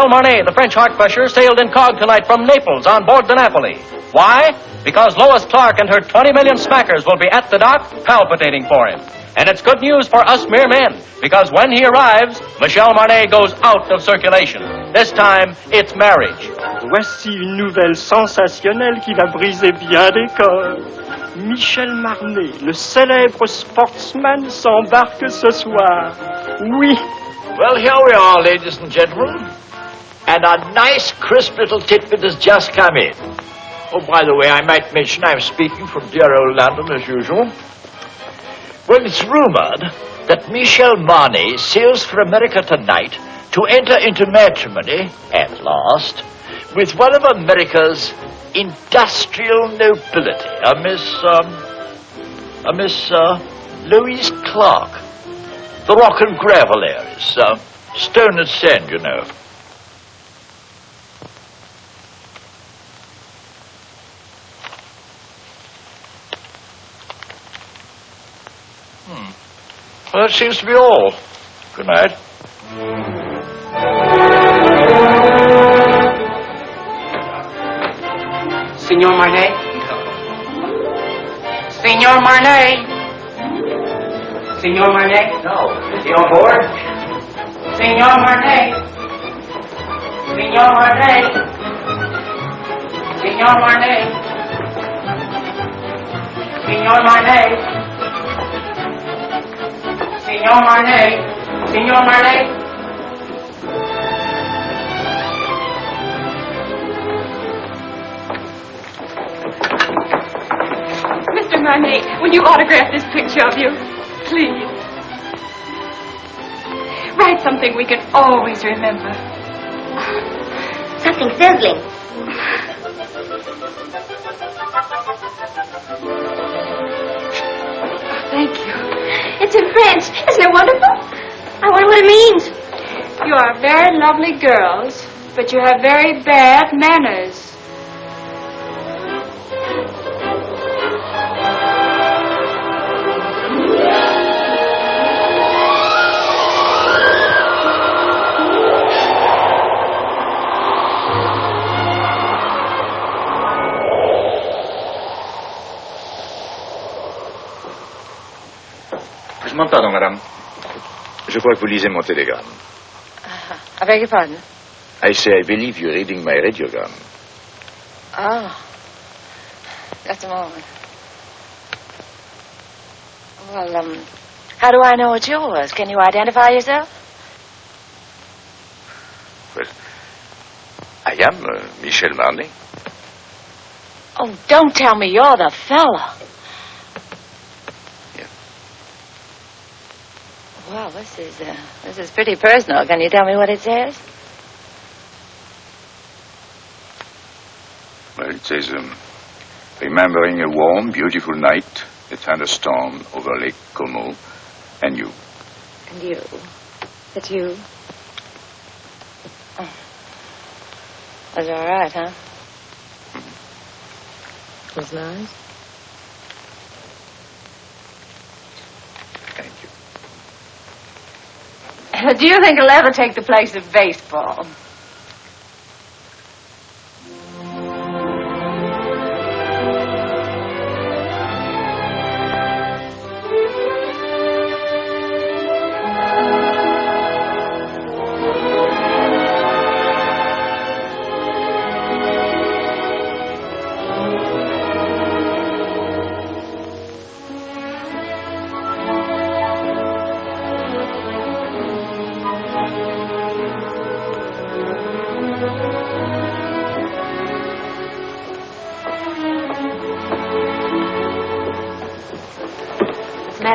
Michel Marnet, the French heart crusher, sailed incog tonight from Naples on board the Napoli. Why? Because Lois Clark and her 20 million smackers will be at the dock palpitating for him. And it's good news for us mere men, because when he arrives, Michel Marnet goes out of circulation. This time, it's marriage. Voici une nouvelle sensationnelle qui va briser bien des corps. Michel Marnet, le célèbre sportsman, s'embarque ce soir. Oui. Well, here we are, ladies and gentlemen. And a nice, crisp little tidbit has just come in. Oh, by the way, I might mention I'm speaking from dear old London as usual. Well, it's rumored that Michel Marnet sails for America tonight to enter into matrimony, at last, with one of America's industrial nobility, a Miss Louise Clark. The rock and gravel areas, stone and sand, you know. Well, that seems to be all. Good night. Signor Marnet? Signor Marnet? Signor Marnet? No. Is he on board? Signor Marnet? Signor Marnet? Signor Marnet? Signor Marnet? Signor Marnet? Signor Marnet? Mr. Marnet, will you autograph this picture of you? Please. Write something we can always remember. Something sizzling. Thank you. It's in French. Isn't it wonderful? I wonder what it means. You are very lovely girls, but you have very bad manners. Pardon, madame. Je crois que vous lisez mon télégramme. I beg your pardon? I say I believe you're reading my radiogram. Oh. Just a moment. Well, how do I know it's yours? Can you identify yourself? Well, I am Michel Marnet. Oh, don't tell me you're the fella. Well, this is pretty personal. Can you tell me what it says? Well, it says, remembering a warm, beautiful night, a thunderstorm over Lake Como, and you. And you. It's you. Oh. That's all right, huh? Mm-hmm. That's nice. Thank you. Do you think it'll ever take the place of baseball?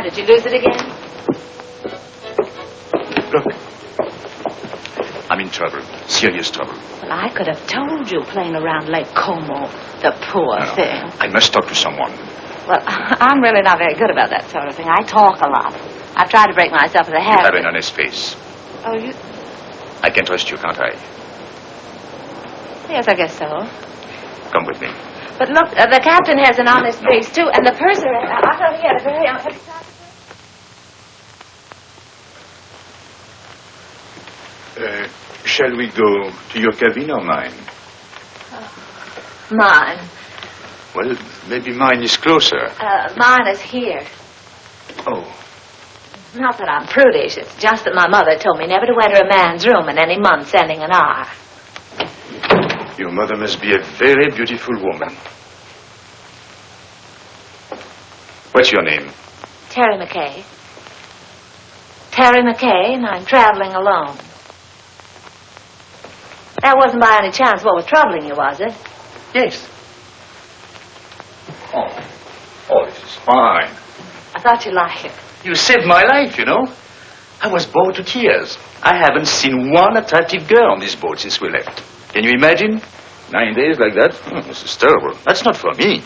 Did you lose it again? Look. I'm in trouble. Serious trouble. Well, I could have told you playing around Lake Como. The poor thing. I must talk to someone. Well, I'm really not very good about that sort of thing. I talk a lot. I've tried to break myself of the habit. You have an honest face. Oh, you... I can trust you, can't I? Yes, I guess so. Come with me. But look, the captain has an honest face, too, and the purser... I thought he had a very honest... Shall we go to your cabin or mine? Mine. Well, maybe mine is closer. Mine is here. Oh. Not that I'm prudish. It's just that my mother told me never to enter a man's room in any month ending in R. Your mother must be a very beautiful woman. What's your name? Terry McCay. Terry McCay, and I'm traveling alone. That wasn't by any chance what was troubling you, was it? Yes. Oh, this is fine. I thought you'd like it. You saved my life, you know. I was bored to tears. I haven't seen one attractive girl on this boat since we left. Can you imagine? 9 days like that? This is terrible. That's not for me.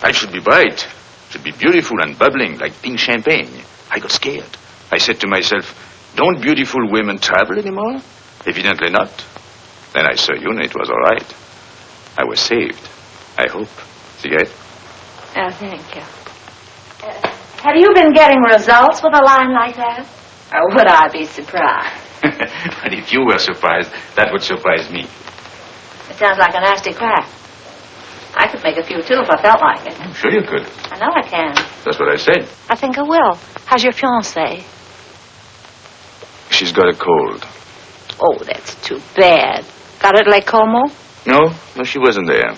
I should be bright. Should be beautiful and bubbling like pink champagne. I got scared. I said to myself, don't beautiful women travel anymore? Evidently not. Then I saw you and it was all right. I was saved. I hope. Cigarette? Oh, thank you. Have you been getting results with a line like that? Or would I be surprised? And if you were surprised, that would surprise me. It sounds like a nasty crack. I could make a few, too, if I felt like it. I'm sure you could. I know I can. That's what I said. I think I will. How's your fiancée? She's got a cold. Oh, that's too bad. Got it at Lake Como? No, she wasn't there.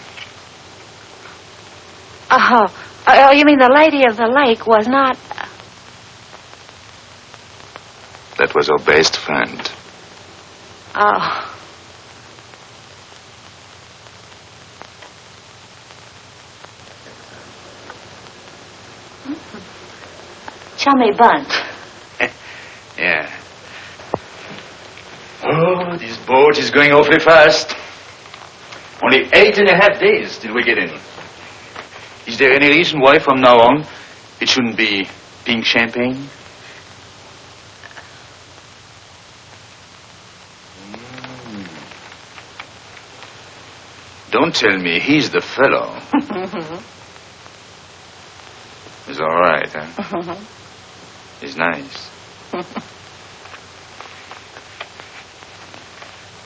Oh, you mean the lady of the lake was not... That was her best friend. Oh. Chummy bunch. Yeah. Oh, this boat is going awfully fast. Only 8.5 days till we get in. Is there any reason why from now on it shouldn't be pink champagne? Don't tell me he's the fellow. He's all right, huh? He's nice.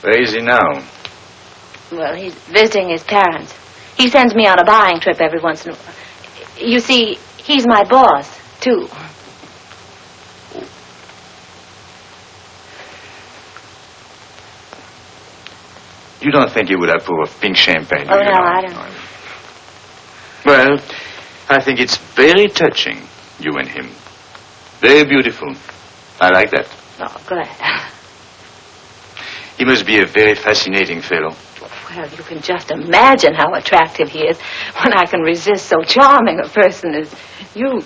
Where is he now? Well, he's visiting his parents. He sends me on a buying trip every once in a while. You see, he's my boss, too. You don't think he would approve of pink champagne, do Oh, you? no, I don't. Well, I think it's very touching, you and him. Very beautiful. I like that. Oh, glad. He must be a very fascinating fellow. Well, you can just imagine how attractive he is when I can resist so charming a person as you.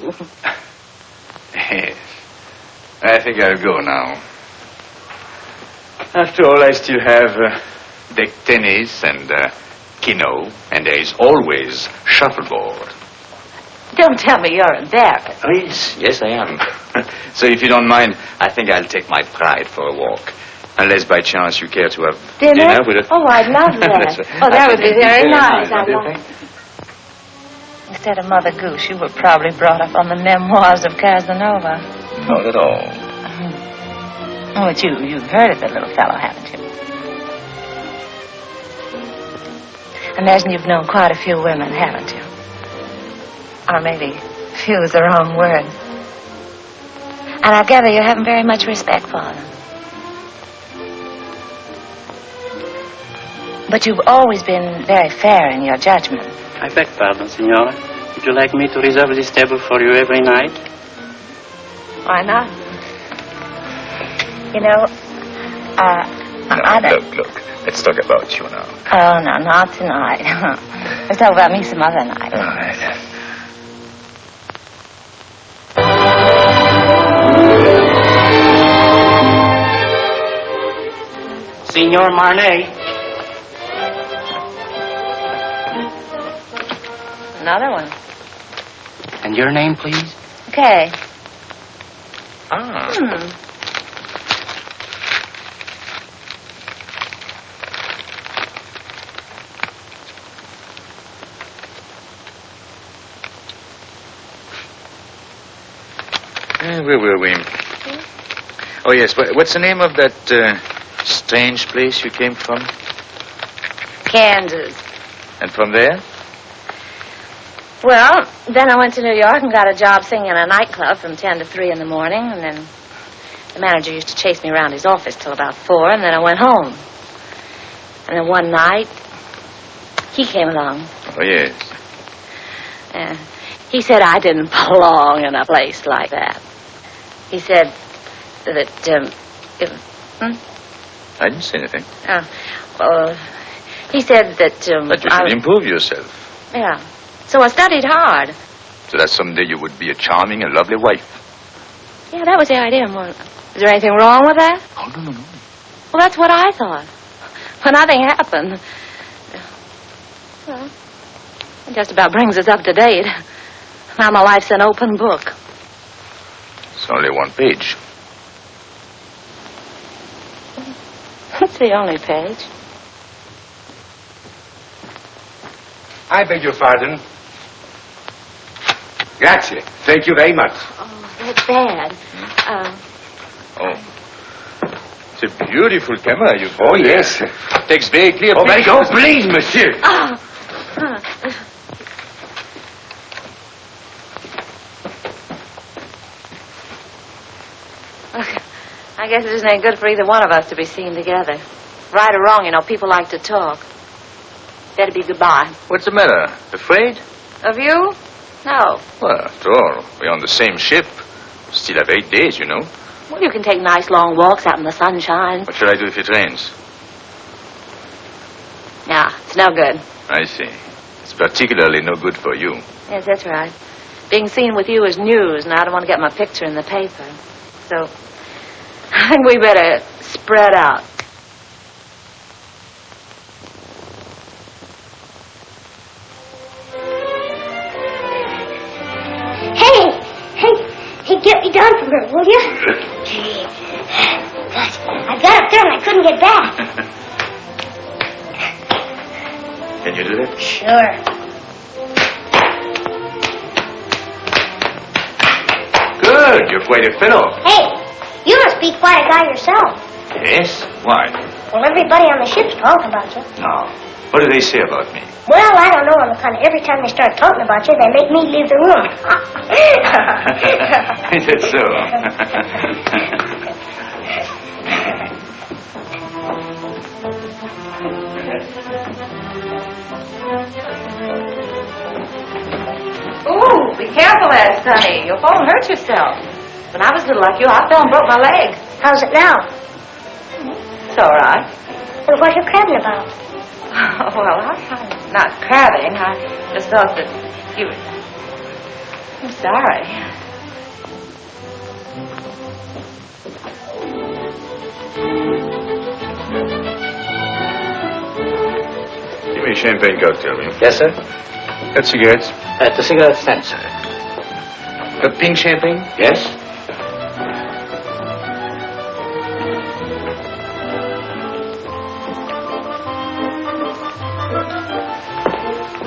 Yes. I think I'll go now. After all, I still have deck tennis and keno, and there is always shuffleboard. Don't tell me you're embarrassed. Oh, yes, I am. So if you don't mind, I think I'll take my pride for a walk. Unless by chance you care to have dinner with us. Oh, I'd love that. Oh, that would be very nice. I'd love it. Instead of Mother Goose, you were probably brought up on the memoirs of Casanova. Not at all. Oh, but you've heard of the little fellow, haven't you? Imagine you've known quite a few women, haven't you? Or maybe few is the wrong word. And I gather you haven't very much respect for them. But you've always been very fair in your judgment. I beg pardon, Signora. Would you like me to reserve this table for you every night? Why not? You know, I don't... Look. Let's talk about you now. Oh, no, not tonight. Let's talk about me some other night. All right. Signor Marnet. Another one. And your name, please? Okay. Where were we? Oh, yes. What's the name of that Strange place you came from? Kansas. And from there? Well, then I went to New York and got a job singing in a nightclub from 10 to 3 in the morning, and then the manager used to chase me around his office till about 4, and then I went home. And then one night, he came along. Oh, yes. He said I didn't belong in a place like that. He said that, I didn't say anything. Well, he said that, That you should improve yourself. Yeah. So I studied hard. So that someday you would be a charming and lovely wife. Yeah, that was the idea. Well, is there anything wrong with that? Oh, no. Well, that's what I thought. But nothing happened. Well, it just about brings us up to date. Now my life's an open book. It's only one page. It's the only page. I beg your pardon. Grazie. Thank you very much. Oh, that's bad. Oh. It's a beautiful camera you've got. Oh, yes. Takes very clear Oh, pictures. oh, please, monsieur. Look, I guess it isn't any good for either one of us to be seen together. Right or wrong, you know, people like to talk. Better be goodbye. What's the matter? Afraid? Of you? No. Well, after all, we're on the same ship. Still have 8 days, you know. Well, you can take nice long walks out in the sunshine. What shall I do if it rains? Nah, it's no good. I see. It's particularly no good for you. Yes, that's right. Being seen with you is news, and I don't want to get my picture in the paper. So, I think we better spread out. Hey, get me down from her, will you? Gee, gosh, I got up there and I couldn't get back. Can you do that? Sure. Good. You're quite a fellow. Hey, you must be quite a guy yourself. Yes? Why? Well, everybody on the ship's talking about you. No. What do they say about me? Well, I don't know on the kind of every time they start talking about you, they make me leave the room. Is it so? Ooh, be careful there, Sonny. You'll fall and hurt yourself. When I was little like you, I fell and broke my leg. How's it now? It's all right. Well, what are you crabbing about? Well, I'm not crabbing. I just thought that you... I'm sorry. Give me a champagne cocktail, will you? Yes, sir. Got cigarettes? At the cigarette stand, sir. Got pink champagne? Yes?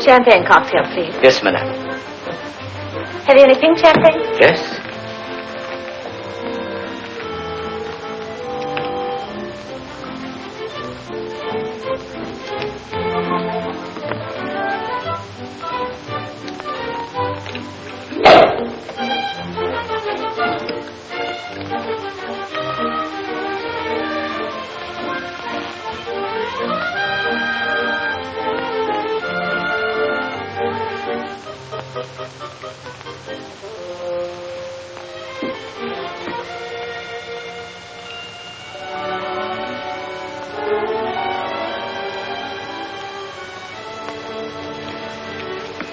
Champagne cocktail, please. Yes, madam. Have you any pink champagne? Yes?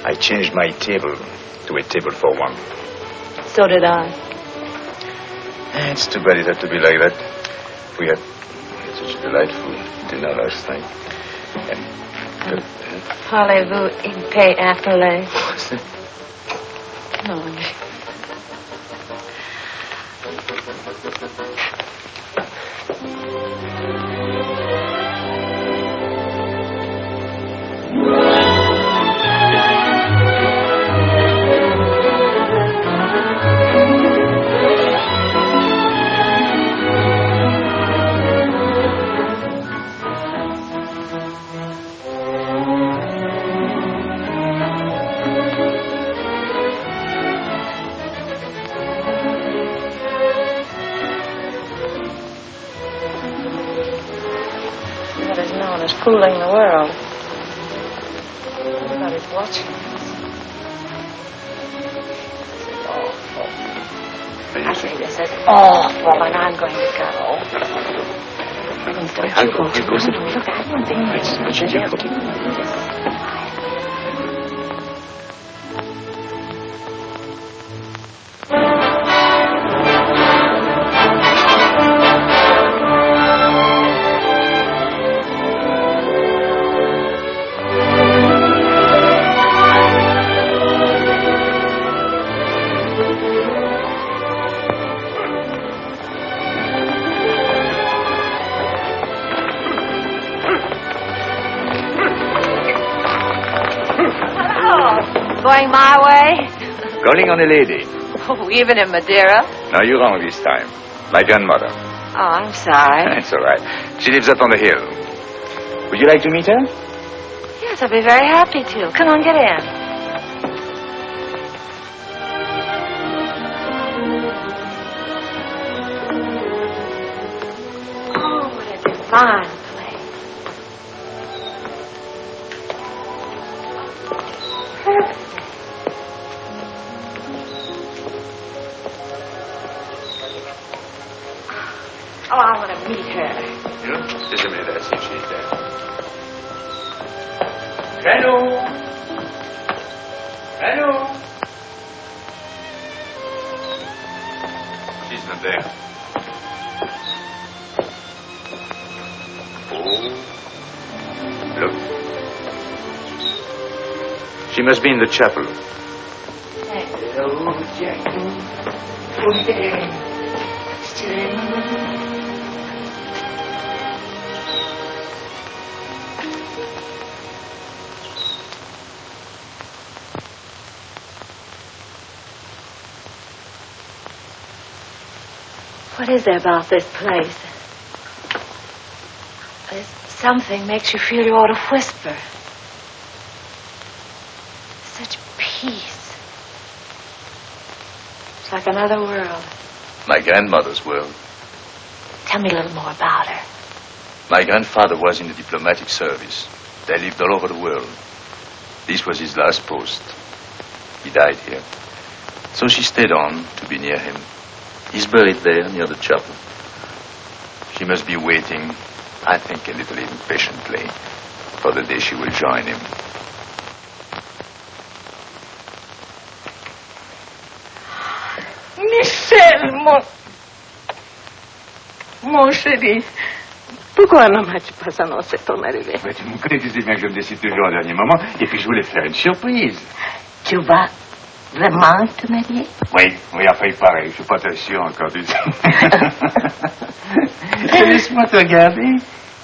I changed my table to a table for one. So did I. It's too bad it had to be like that. We had such a delightful dinner last night. And Parlez-vous in paix afterlay? what's that? No. fooling the world. Everybody's watching us. This is awful. I say this is awful, and I'm going to go. Please don't you go. Look, I don't think going my way? Calling on a lady. Oh, even in Madeira? No, you're wrong this time. My grandmother. Oh, I'm sorry. It's all right. She lives up on the hill. Would you like to meet her? Yes, I'll be very happy to. Come on, get in. Oh, what a divine place. Perfect. Oh, I want to meet her. You know, just a minute, I'll see if she's there. Hello? Hello? She's not there. Oh. Look. She must be in the chapel. Hello, Jackie. What is there about this place? There's something makes you feel you ought to whisper. Such peace. It's like another world. My grandmother's world. Tell me a little more about her. My grandfather was in the diplomatic service. They lived all over the world. This was his last post. He died here. So she stayed on to be near him. He's buried there near the chapel. She must be waiting, I think a little impatiently, for the day she will join him. Michel, mon chéri, pourquoi ne m'as-tu pas annoncé ton arrivée? Mais tu me connais, tu sais bien que je me décide toujours au dernier moment, et puis je voulais faire une surprise. Tu vas vraiment te marier? Oui, enfin, il paraît, je suis pas très sûr encore du tout. Laisse-moi te regarder.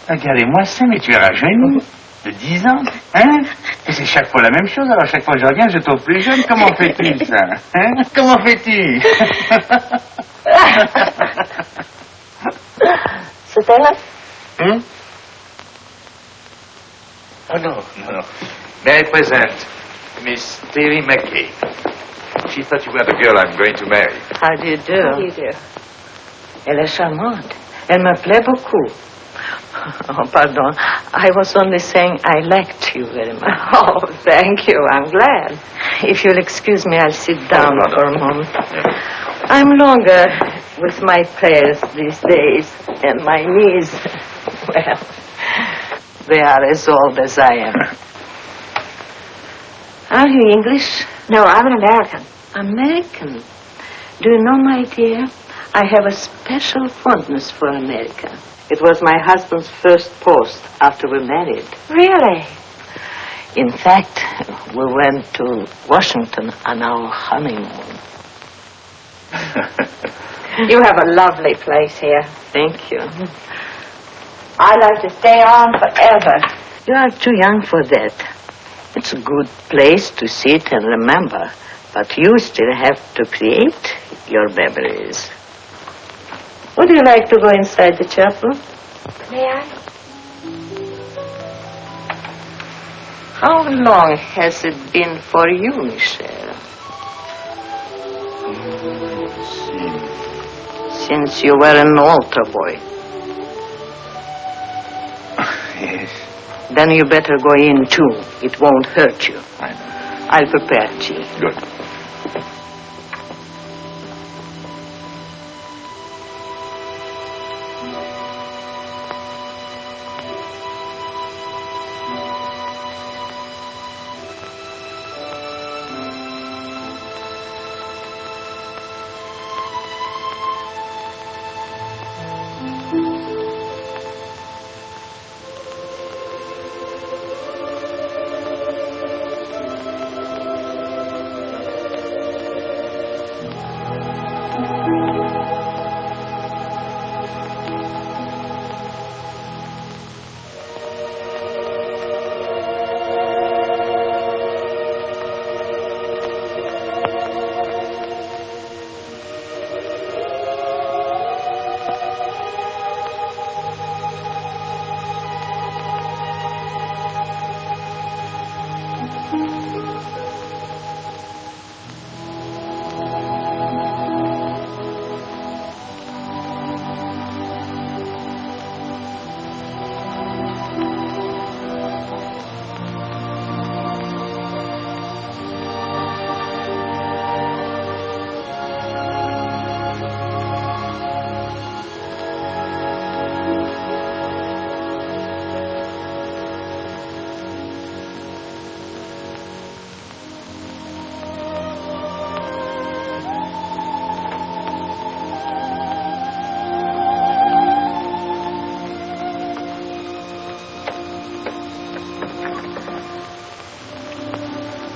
Regardez-moi ça, mais tu es rajeuni de 10 ans, hein? Et c'est chaque fois la même chose, alors chaque fois que je reviens, je trouve plus jeune. Comment fais-tu, ça? Hein? Comment fais-tu? C'est elle? Hmm? Oh non. May I present Miss Terry McCarey. She thought you were the girl I'm going to marry. How do you do? How do you do? Elle est charmante. Elle me plaît beaucoup. Oh, pardon. I was only saying I liked you very much. Oh, thank you. I'm glad. If you'll excuse me, I'll sit down for a moment. I'm longer with my prayers these days, and my knees, well, they are as old as I am. Are you English? No, I'm an American. American? Do you know, my dear, I have a special fondness for America. It was my husband's first post after we married. Really? In fact, we went to Washington on our honeymoon. You have a lovely place here. Thank you. I'd like to stay on forever. You are too young for that. It's a good place to sit and remember, but you still have to create your memories. Would you like to go inside the chapel? May I? How long has it been for you, Michel? Since you were an altar boy. Yes. Then you better go in, too. It won't hurt you. I know. I'll prepare tea. Good.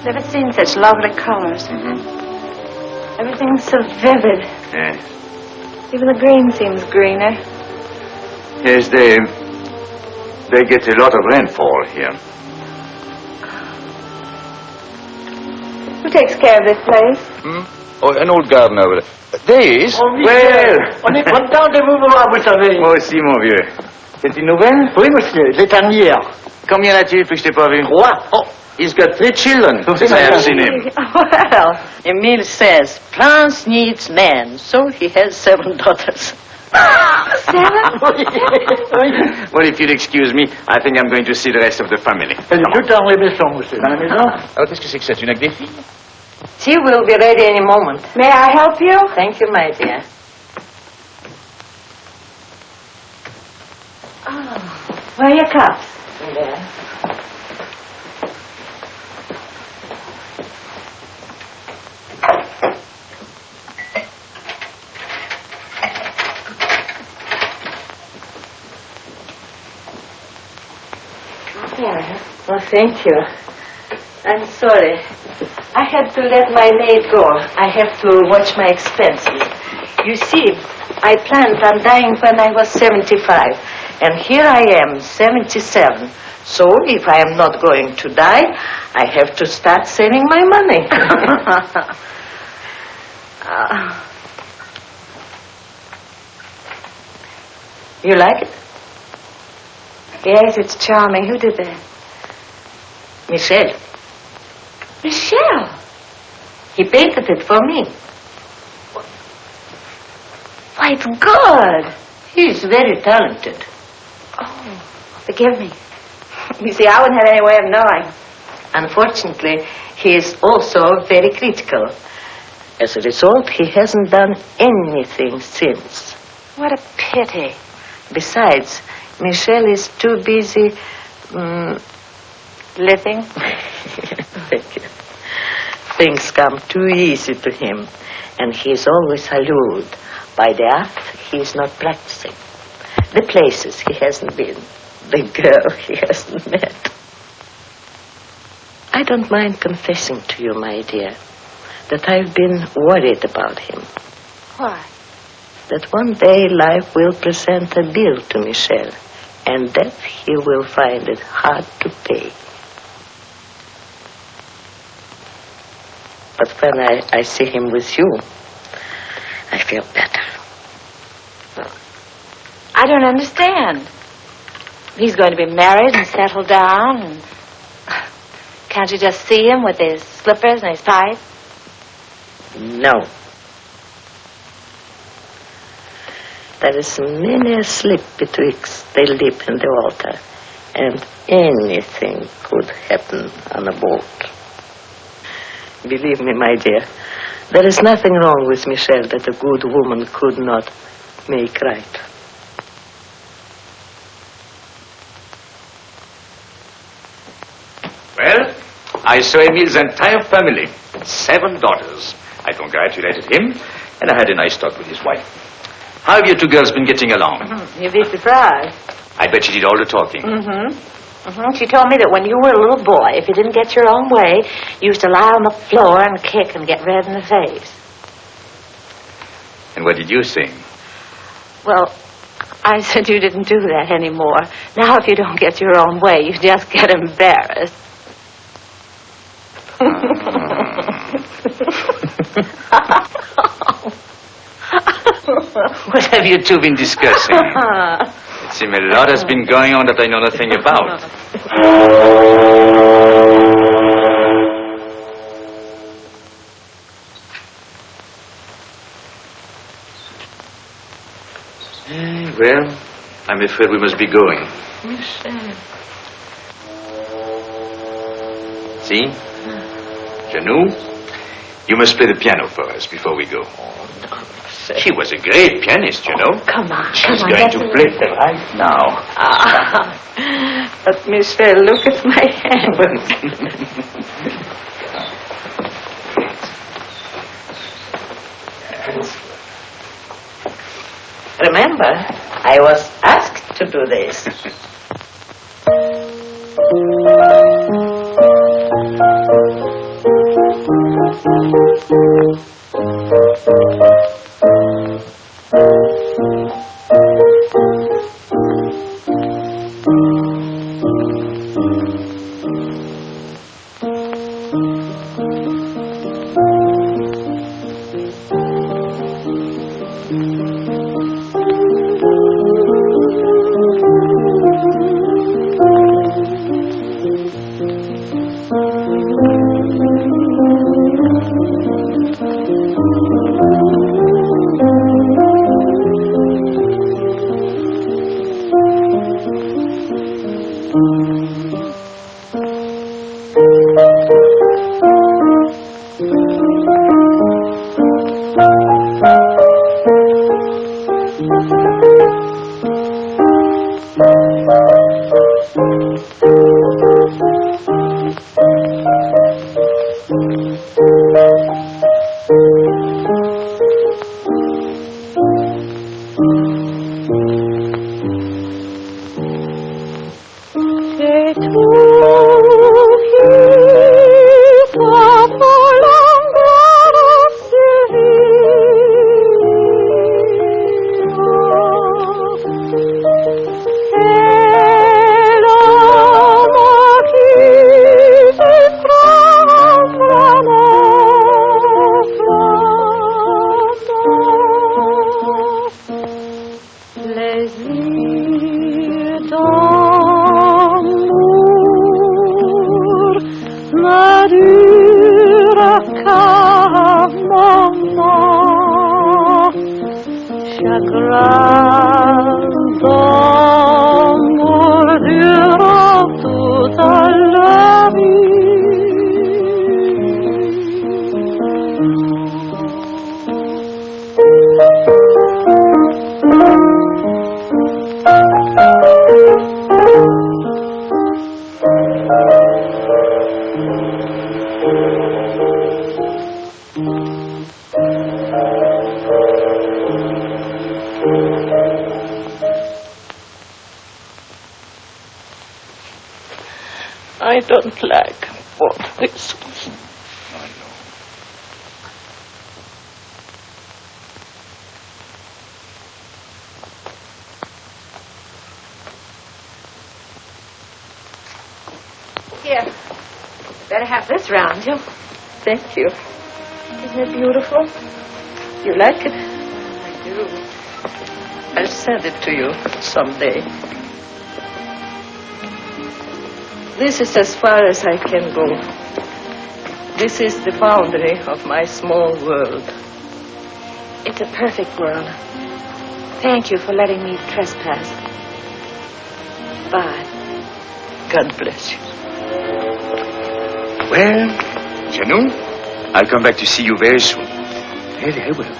Never seen such lovely colors. Everything's so vivid. Yes. Even the green seems greener. Yes, they get a lot of rainfall here. Who takes care of this place? Oh, an old gardener over there. This? Well, on est content de vous voir, vous savez. Moi aussi, mon vieux. C'est une nouvelle? Oui, monsieur, les dernières. Combien a-t-il depuis que je t'ai pas vu? 3. Oh, he's got 3 children since I have seen him. Well, Emile says France needs men, so he has 7 daughters. 7? Well, if you'll excuse me, I think I'm going to see the rest of the family. Elle est toute dans les maisons, monsieur. Dans la maison? Alors, qu'est-ce que c'est que ça? Tu n'as que des filles? Tea will be ready any moment. May I help you? Thank you, my dear. Where are your cups? There. Well, thank you. I'm sorry. I had to let my maid go. I have to watch my expenses. You see, I planned on dying when I was 75. And here I am, 77. So if I am not going to die, I have to start saving my money. You like it? Yes, it's charming. Who did that? Michel. Michelle. He painted it for me. Why, it's good. He's very talented. Oh, forgive me. You see, I wouldn't have any way of knowing. Unfortunately, he is also very critical. As a result, he hasn't done anything since. What a pity. Besides, Michel is too busy Living? Thank you. Things come too easy to him, and he is always allured by the art he is not practicing, the places he hasn't been, the girl he hasn't met. I don't mind confessing to you, my dear, that I've been worried about him. Why? That one day life will present a bill to Michel, and that he will find it hard to pay. But when I see him with you, I feel better. I don't understand. He's going to be married and settled down, and can't you just see him with his slippers and his pipe? No. There is many a slip betwixt the lip and the altar, and anything could happen on a boat. Believe me, my dear, there is nothing wrong with Michelle that a good woman could not make right. Well, I saw Emile's entire family, 7 daughters. I congratulated him, and I had a nice talk with his wife. How have you 2 girls been getting along? You'd be surprised. I bet she did all the talking. She told me that when you were a little boy, if you didn't get your own way, you used to lie on the floor and kick and get red in the face. And what did you say? Well, I said you didn't do that anymore. Now if you don't get your own way, you just get embarrassed. What have you 2 been discussing? It seems a lot has been going on that I know nothing about. Well, I'm afraid we must be going. See? Janou, you must play the piano for us before we go. She was a great pianist, you know. Come on. She's going to play right now. But, Michelle, look at my hand. Remember, I was asked to do this. I don't like both whistles. I know. Here. Better have this round, you. Thank you. Isn't it beautiful? You like it? I do. I'll send it to you someday. This is as far as I can go. This is the boundary of my small world. It's a perfect world. Thank you for letting me trespass. Bye. God bless you. Well, Janou, I'll come back to see you very soon. Really, I will.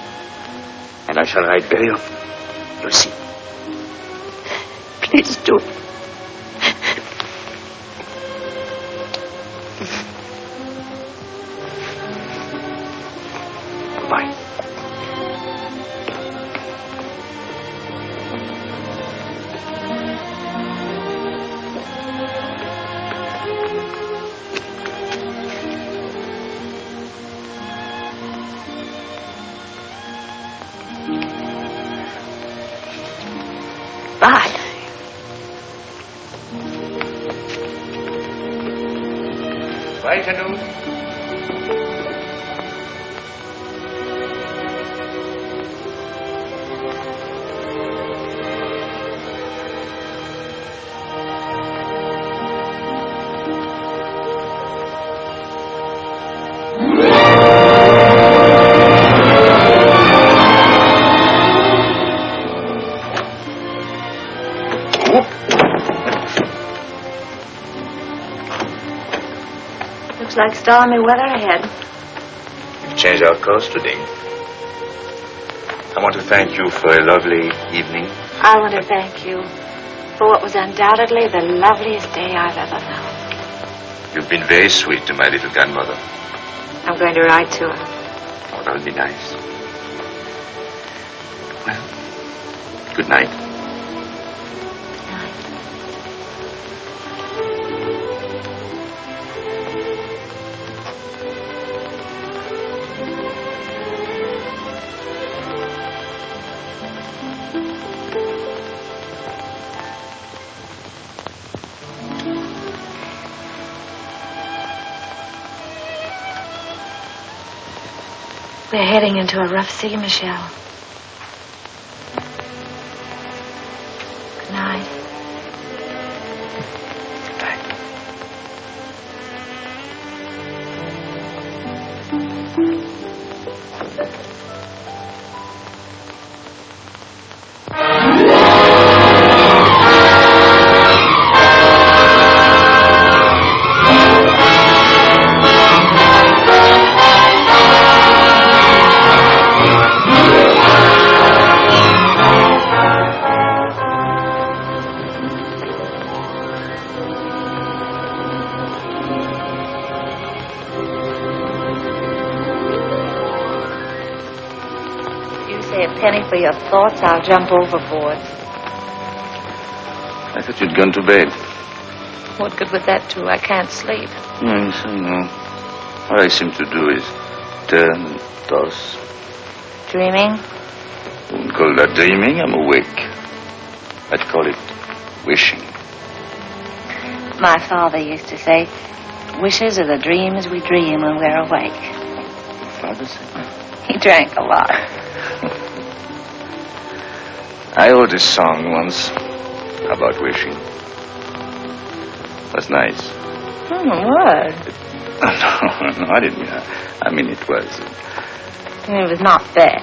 And I shall write very often. You'll see. Please do. Goodbye. Bye. Bye, Janou. Looks like stormy weather ahead. We've changed our course today. I want to thank you for a lovely evening. I want to thank you for what was undoubtedly the loveliest day I've ever known. You've been very sweet to my little grandmother. I'm going to write to her. Oh, that would be nice. Well, good night. We're heading into a rough sea, Michelle. Good night. For your thoughts, I'll jump overboard. I thought you'd gone to bed. What good would that do? I can't sleep. Yes, I know. All I seem to do is turn and toss. Dreaming? I wouldn't call that dreaming. I'm awake. I'd call it wishing. My father used to say, wishes are the dreams we dream when we're awake. Your father said that? He drank a lot. I wrote a song once about wishing. It was nice. What? No, I didn't mean that. I mean, it was. It was not bad.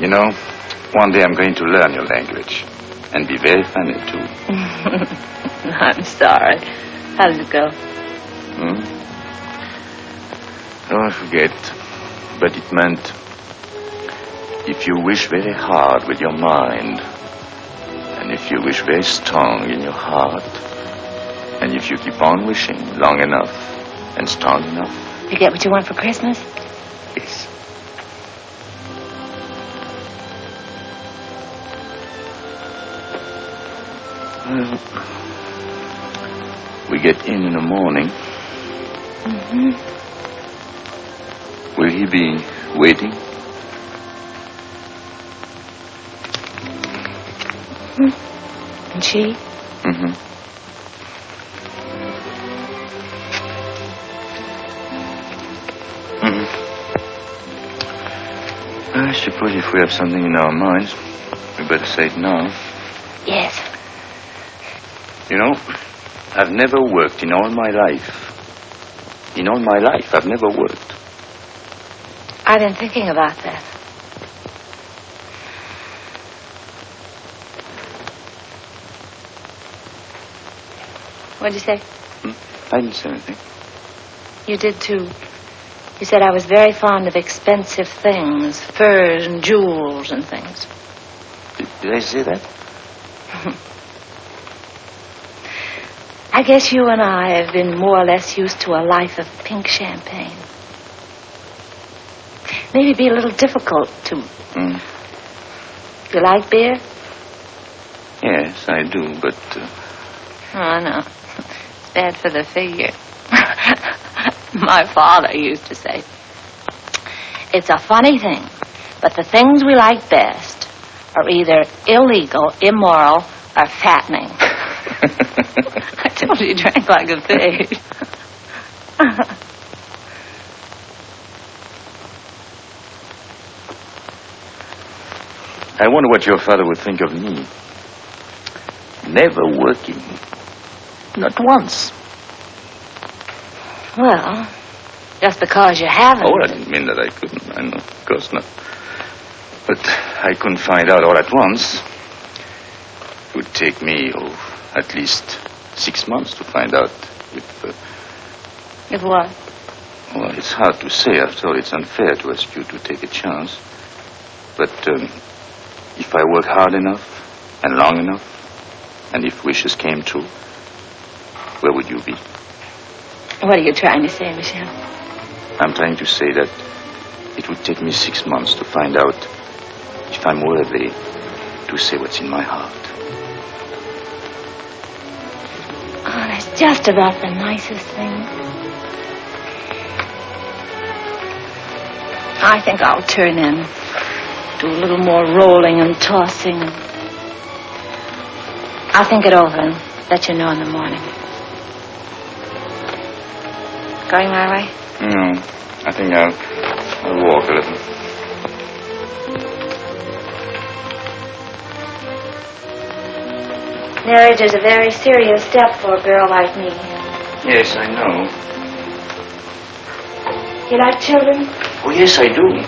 You know, one day I'm going to learn your language. And be very funny, too. I'm sorry. How did it go? Oh, I forget. But it meant, if you wish very hard with your mind, and if you wish very strong in your heart, and if you keep on wishing long enough and strong enough... You get what you want for Christmas? Yes. Well, we get in the morning. Will he be waiting? And she? I suppose if we have something in our minds, we better say it now. Yes. You know, I've never worked in all my life. In all my life, I've never worked. I've been thinking about that. What'd you say? I didn't say anything. You did, too. You said I was very fond of expensive things, furs and jewels and things. Did I say that? I guess you and I have been more or less used to a life of pink champagne. Maybe be a little difficult to... You like beer? Yes, I do, but... Oh, no. It's bad for the figure. My father used to say, it's a funny thing, but the things we like best are either illegal, immoral, or fattening. I told you he drank like a pig. I wonder what your father would think of me. Never working. Not once. Well, just because you haven't. Oh, I didn't mean that I couldn't. I know, of course not. But I couldn't find out all at once. It would take me, at least 6 months to find out if... If what? Well, it's hard to say. After all, it's unfair to ask you to take a chance. But if I work hard enough and long enough, and if wishes came true, where would you be? What are you trying to say, Michel? I'm trying to say that it would take me 6 months to find out if I'm worthy to say what's in my heart. Oh, that's just about the nicest thing. I think I'll turn in. Do a little more rolling and tossing. I'll think it over and let you know in the morning. Going my way? No, I think I'll walk a little. Marriage is a very serious step for a girl like me. Yes, I know. You like children? Oh, yes, I do.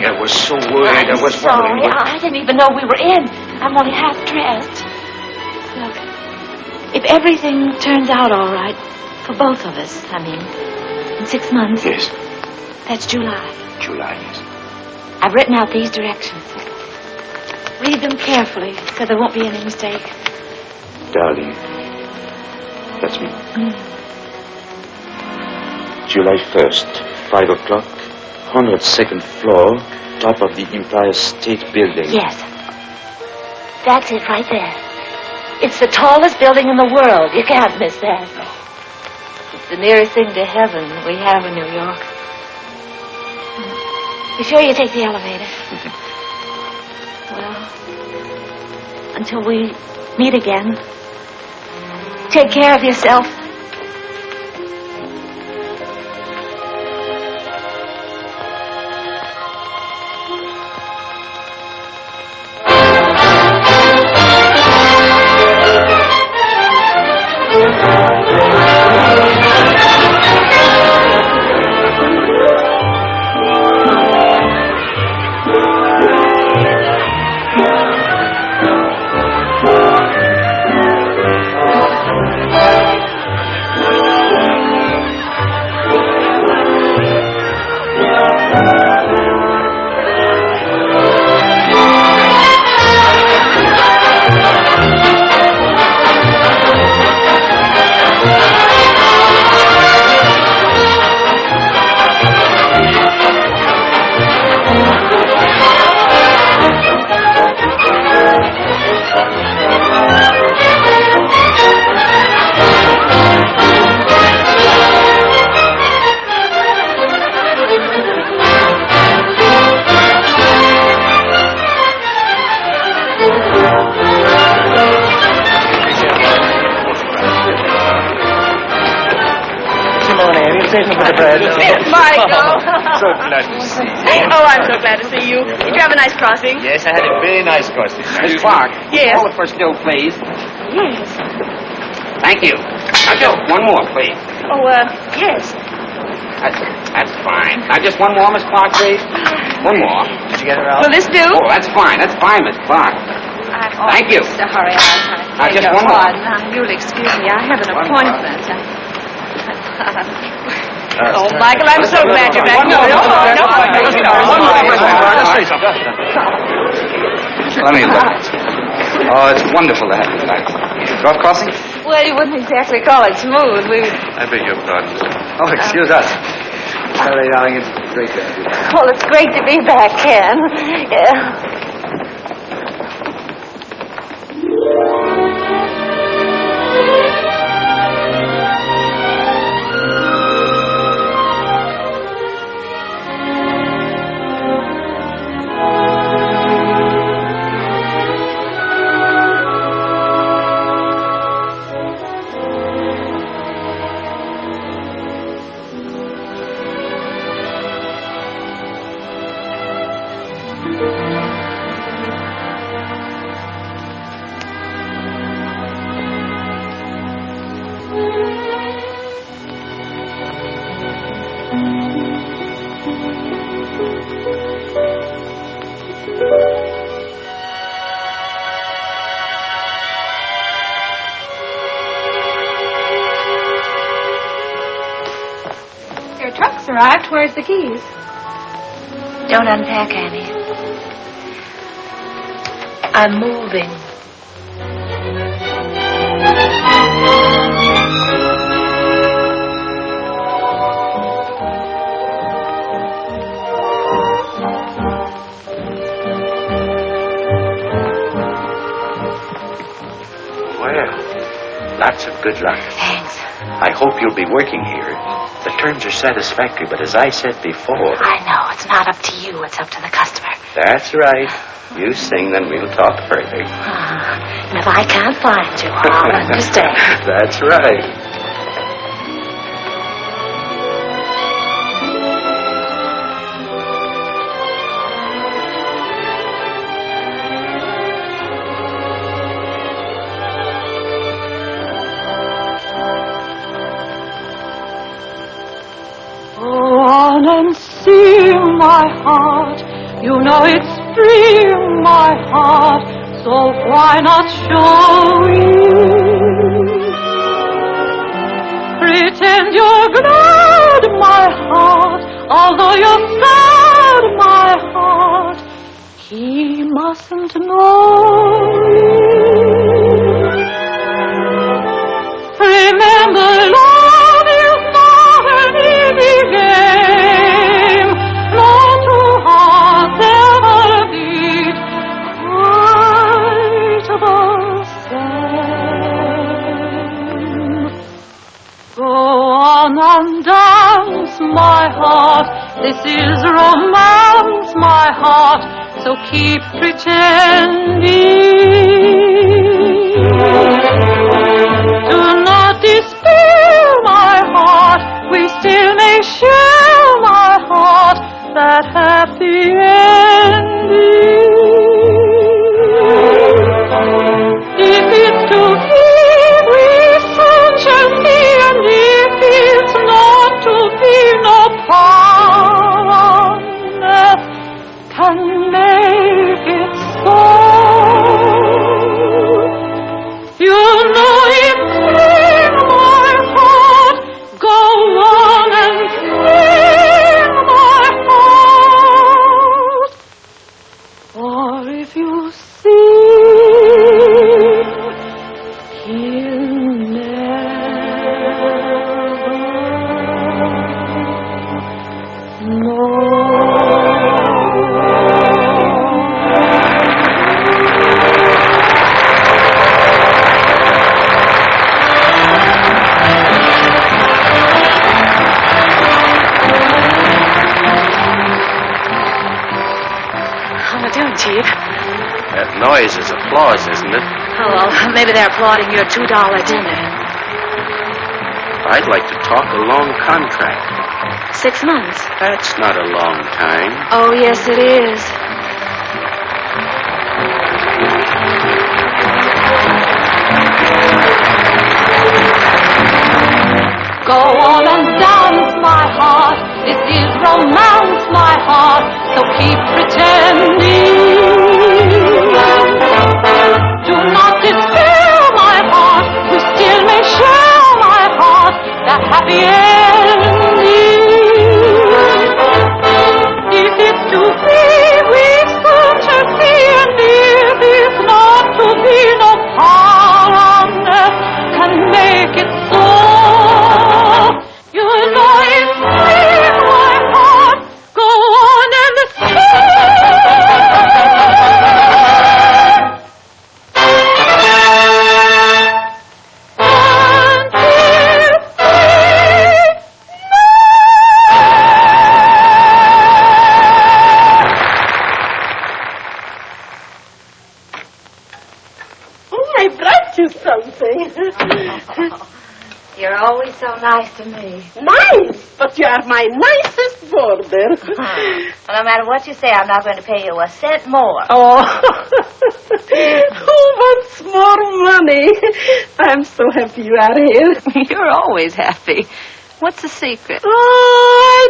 I was so worried. I was sorry. wondering... I didn't even know we were in. I'm only half dressed. Look, if everything turns out all right, for both of us, I mean, in 6 months. Yes. That's July. July, yes. I've written out these directions. Read them carefully so there won't be any mistake. Darling, that's me. July 1st, 5 o'clock, 102nd floor, top of the Empire State Building. Yes. That's it right there. It's the tallest building in the world. You can't miss that. No. It's the nearest thing to heaven we have in New York. You sure you take the elevator? Well, until we meet again, take care of yourself. So glad to see you. Oh, I'm so glad to see you. Did you have a nice crossing? Yes, I had a very nice crossing. Miss Clark, Yes. call it for still, please. Yes. Thank you. Now, Joe, one more, please. Oh, yes. That's fine. Now, just one more, Miss Clark, please. One more. Did you get her out? Will this do? Oh, that's fine. That's fine, Miss Clark. Thank you. Sorry, I Just beg your one more. pardon. You'll excuse me. I have an appointment. Oh, Michael, I'm so glad you're back. No. Let me look. Oh, it's wonderful to have you back. Golf crossing? Well, you wouldn't exactly call it smooth. I beg your pardon. Oh, excuse us. Sorry, darling, it's great to have you back. Well, it's great to be back, Ken. Yeah. Arrived. Where's the keys? Don't unpack, Annie. I'm moving. Well, lots of good luck. Thanks. I hope you'll be working here. The terms are satisfactory, but as I said before... I know. It's not up to you. It's up to the customer. That's right. You sing, then we'll talk further. And if I can't find you, I'll understand. That's right. And see my heart, you know it's free, my heart, so why not show it? Pretend you're glad, my heart, although you're sad, my heart, he mustn't know it. Remember, love is not an easy game. No two hearts ever beat quite the same. Go on and dance, my heart. This is romance, my heart. So keep pretending. Do not despair, my heart. We still may share, my heart, that happy ending. If it's to be, we soon shall see, and if it's not to be, no power on earth can make it so. You know it's in my heart. Go on and sing, my heart. Or if you sing, he'll never know. Chief. That noise is applause, isn't it? Oh, well, maybe they're applauding your $2 dinner. I'd like to talk a long contract. 6 months. That's not a long time. Oh, yes, it is. Go on and dance, my heart. is romance, my heart, so keep pretending. Do not despair, my heart, we still may share, my heart, the happy ending. If it's to be, we soon shall see, and if it's not to be, no power on earth can make it so. You know it's sweet, my heart, go on and I brought you something. You're always so nice to me. Nice, but you are my nicest boarder. Well, no matter what you say, I'm not going to pay you a cent more. Oh, who wants more money? I'm so happy you are here. You're always happy. What's the secret? Oh, I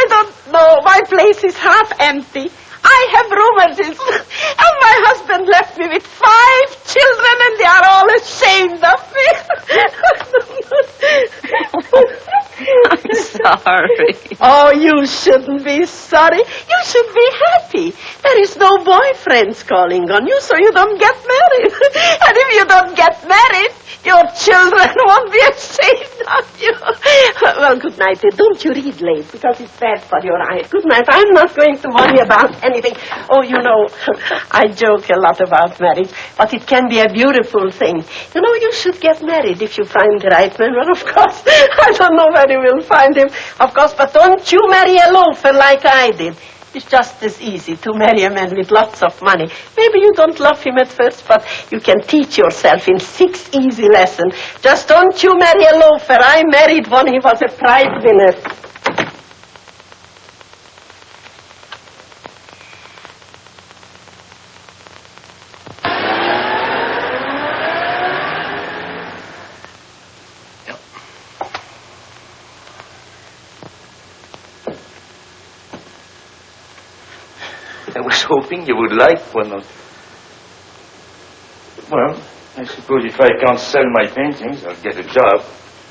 don't know. My place is half empty. I have rheumatism, and my husband left me with 5 children, and they are all ashamed of me. I'm sorry. Oh, you shouldn't be sorry. You should be happy. There is no boyfriends calling on you, so you don't get married. And if you don't get married, your children won't be ashamed of you. Well, good night. Don't you read late, because it's bad for your eyes. Good night. I'm not going to worry about anything. Oh, you know, I joke a lot about marriage, but it can be a beautiful thing. You know, you should get married if you find the right man. Well, of course, I don't know where you will find him, of course, but don't you marry a loafer like I did. It's just as easy to marry a man with lots of money. Maybe you don't love him at first, but you can teach yourself in 6 easy lessons. Just don't you marry a loafer. I married one. He was a prize winner. I was hoping you would like one of... Well, I suppose if I can't sell my paintings, I'll get a job.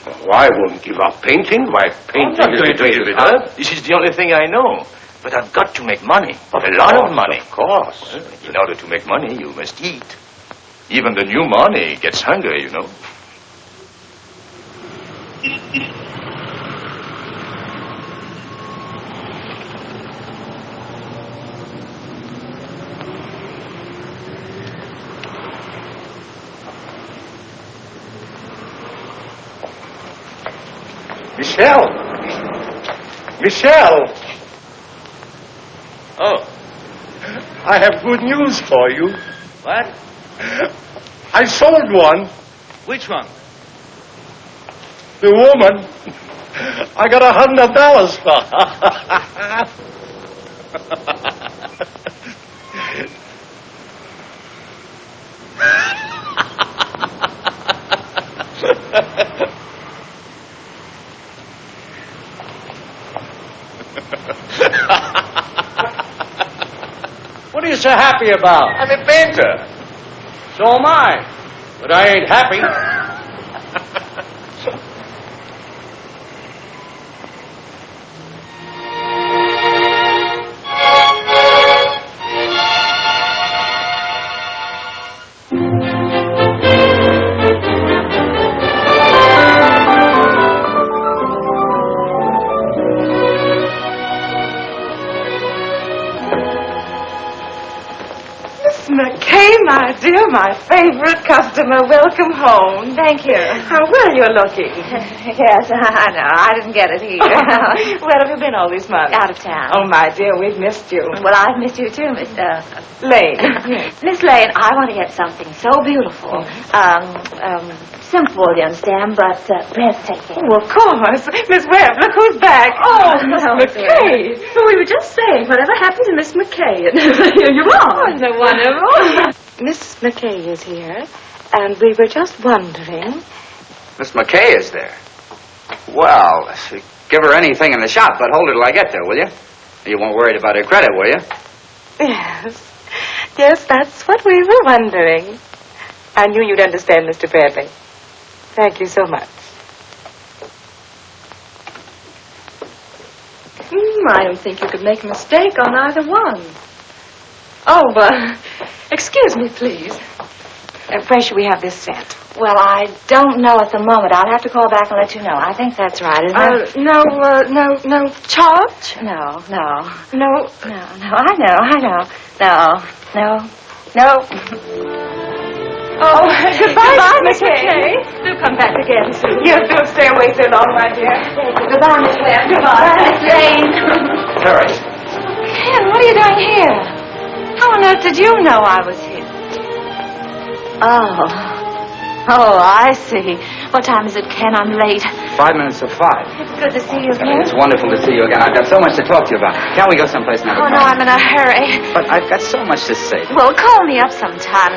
Oh, I won't give up painting. My painting is the greatest art. This is the only thing I know. But I've got to make money. A lot of money. Of course. Well, in order to make money, you must eat. Even the new money gets hungry, you know. Michelle! Oh. I have good news for you. What? I sold one. Which one? The woman. I got $100 for What are you so happy about? I'm a painter. So am I. But I ain't happy. My dear, my favorite customer, welcome home. Thank you. How well you're looking. Yes, I know. I didn't get it here. Where have you been all these months? Out of town. Oh, my dear, we've missed you. Well, I've missed you too, Miss Lane. Miss Lane, I want to get something so beautiful. Simple, you understand, but breathtaking. Oh, of course. Miss Webb, look who's back. Oh, Miss McCarey. Well, we were just saying, whatever happened to Miss McCarey? And here you are. Isn't it wonderful? Miss McCarey is here, and we were just wondering... Miss McCay is there. Well, Give her anything in the shop, but hold her till I get there, will you? You weren't worried about her credit, were you? Yes. Yes, that's what we were wondering. I knew you'd understand, Mr. Bradley. Thank you so much. I don't think you could make a mistake on either one. Oh, excuse me, please. Where should we have this sent? Well, I don't know at the moment. I'll have to call back and let you know. I think that's right, isn't it? No charge? No. No. I know. No. Oh, goodbye, Miss McCarey. McCarey. Do come back again soon. Yes, don't stay away so long, my dear. Goodbye, Miss Lane. Goodbye, Miss Lane. Paris. Ken, what are you doing here? How on earth did you know I was here? Oh, I see. What time is it, Ken? I'm late. 5 minutes to 5. It's good to see you again. It's wonderful to see you again. I've got so much to talk to you about. Can't we go someplace now? Oh, no, I'm in a hurry. But I've got so much to say. Well, call me up sometime.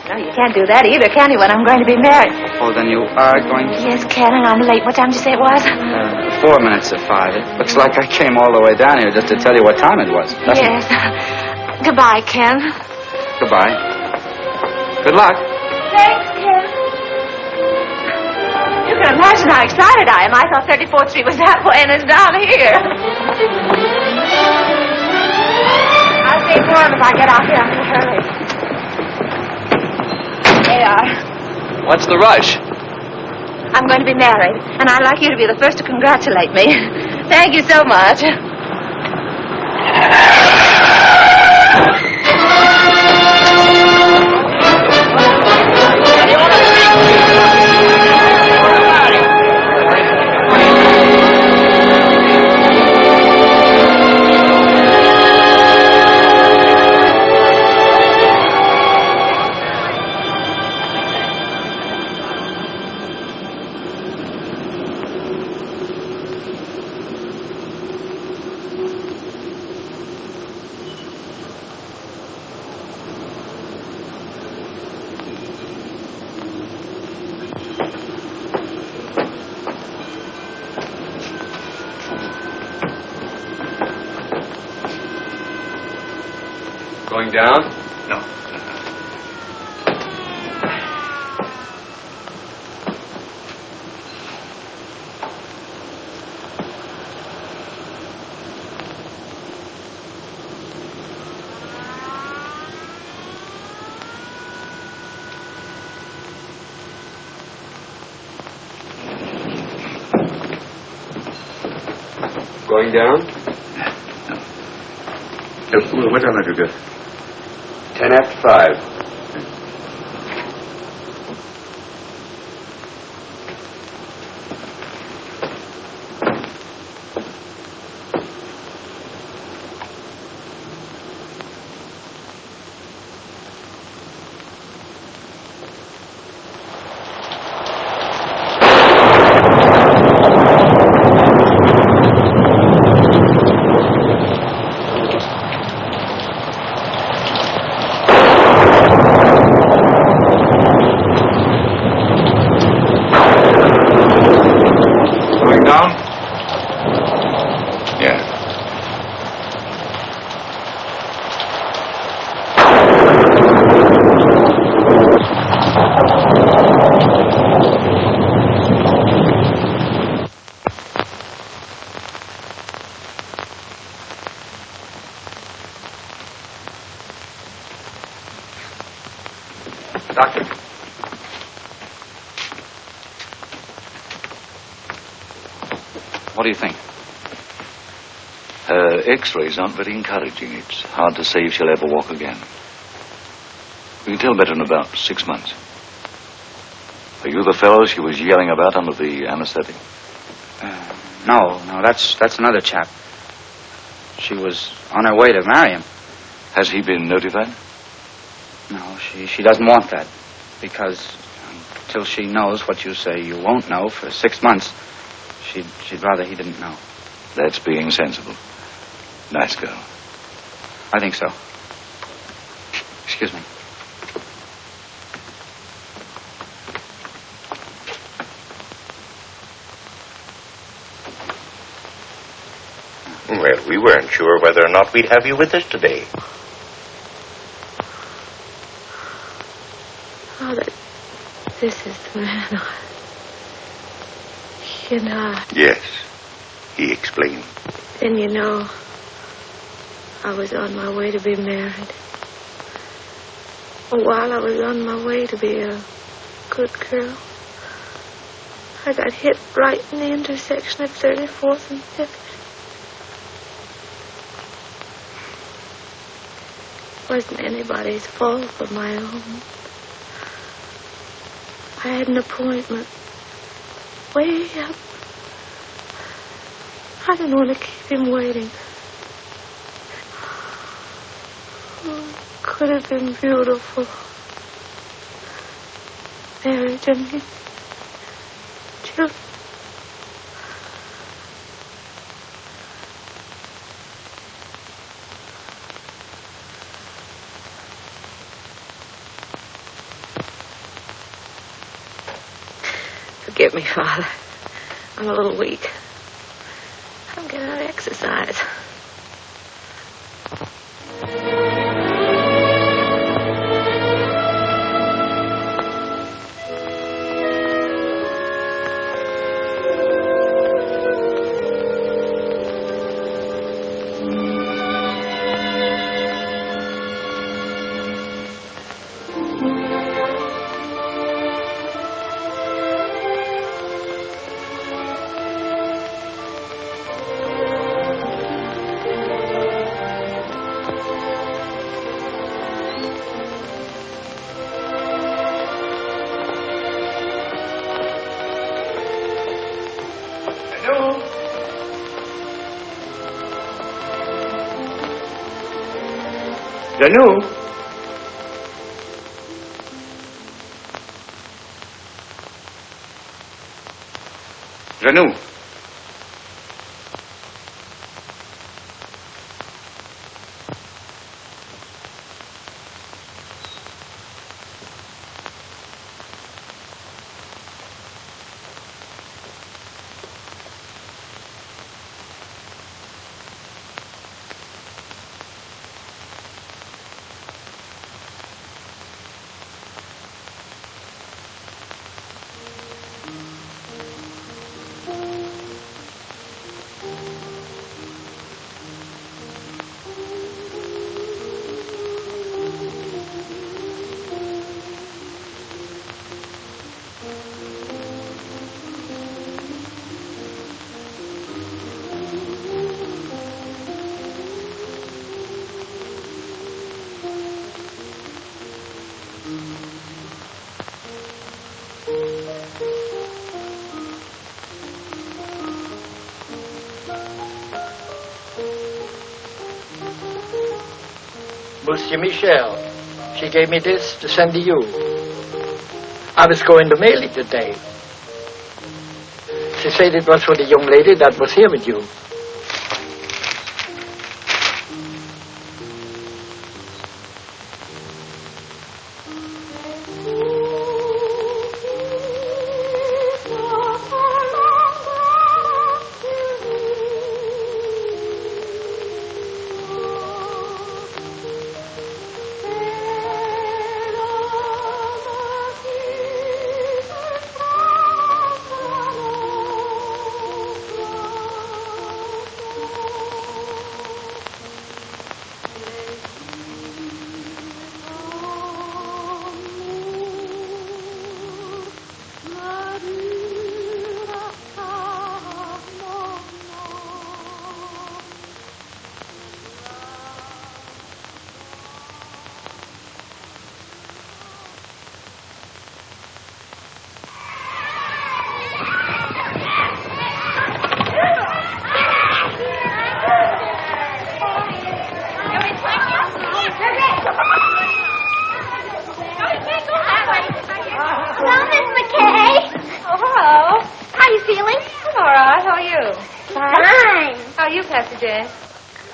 No, you can't do that either, can you, when I'm going to be married? Oh, then you are going to... Yes, Ken, and I'm late. What time did you say it was? 4 minutes to 5. It looks like I came all the way down here just to tell you what time it was. Yes. Goodbye, Ken. Goodbye. Good luck. Thanks, Ken. You can imagine how excited I am. I thought 34th Street was that way, and it's down here. I'll stay for him if I get out here. I'm in a hurry. They are. What's the rush? I'm going to be married, and I'd like you to be the first to congratulate me. Thank you so much. Going down? No. Going down? What time did you get? 10 after 5. Doctor. What do you think? Her X-rays aren't very encouraging. It's hard to say if she'll ever walk again. We can tell better in about 6 months. Are you the fellow she was yelling about under the anesthetic? No, that's another chap. She was on her way to marry him. Has he been notified? No, she doesn't want that. Because until she knows what you say you won't know for 6 months, she'd rather he didn't know. That's being sensible. Nice girl. I think so. Excuse me. We weren't sure whether or not we'd have you with us today. Oh, this is the man. You know. Yes, he explained. Then you know, I was on my way to be married. While I was on my way to be a good girl, I got hit right in the intersection of 34th and 5th. It wasn't anybody's fault but my own. I had an appointment way up. I didn't want to keep him waiting. Oh, it could have been beautiful. Marriage and children. Forgive me, Father. I'm a little weak. I'm getting out of exercise. Danu? Danu? Monsieur Michel, she gave me this to send to you. I was going to mail it today. She said it was for the young lady that was here with you.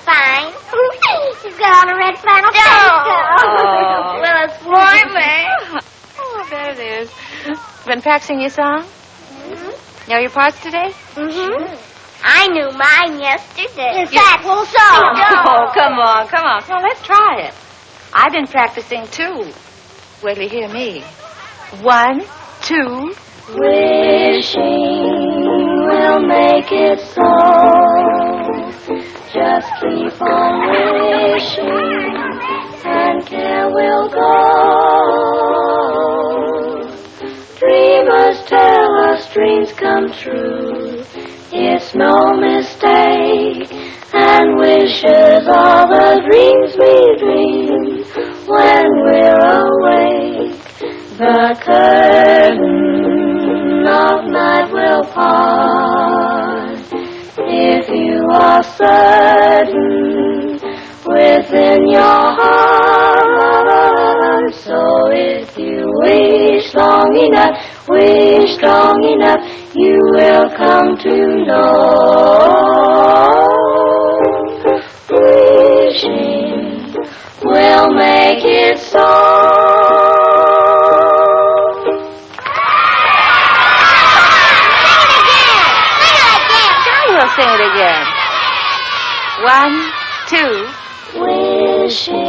Fine. She's got on a red flannel Oh. Well, it's warmer. Oh, there it is. Been practicing your song? Mm-hmm. Know your parts today? Mm-hmm. I knew mine yesterday. In fact, we'll song. Oh, come on. Well, let's try it. I've been practicing, too. Wait till you hear me. 1, 2. Wishing will make it so. Just keep on wishing, and care will go. Dreamers tell us dreams come true. It's no mistake, and wishes are the dreams we dream when we're awake. The curtain of night will part if you are certain within your heart. So if you wish long enough, you will come to know. Wishing will make it so. Sing it again. 1, 2. Wishing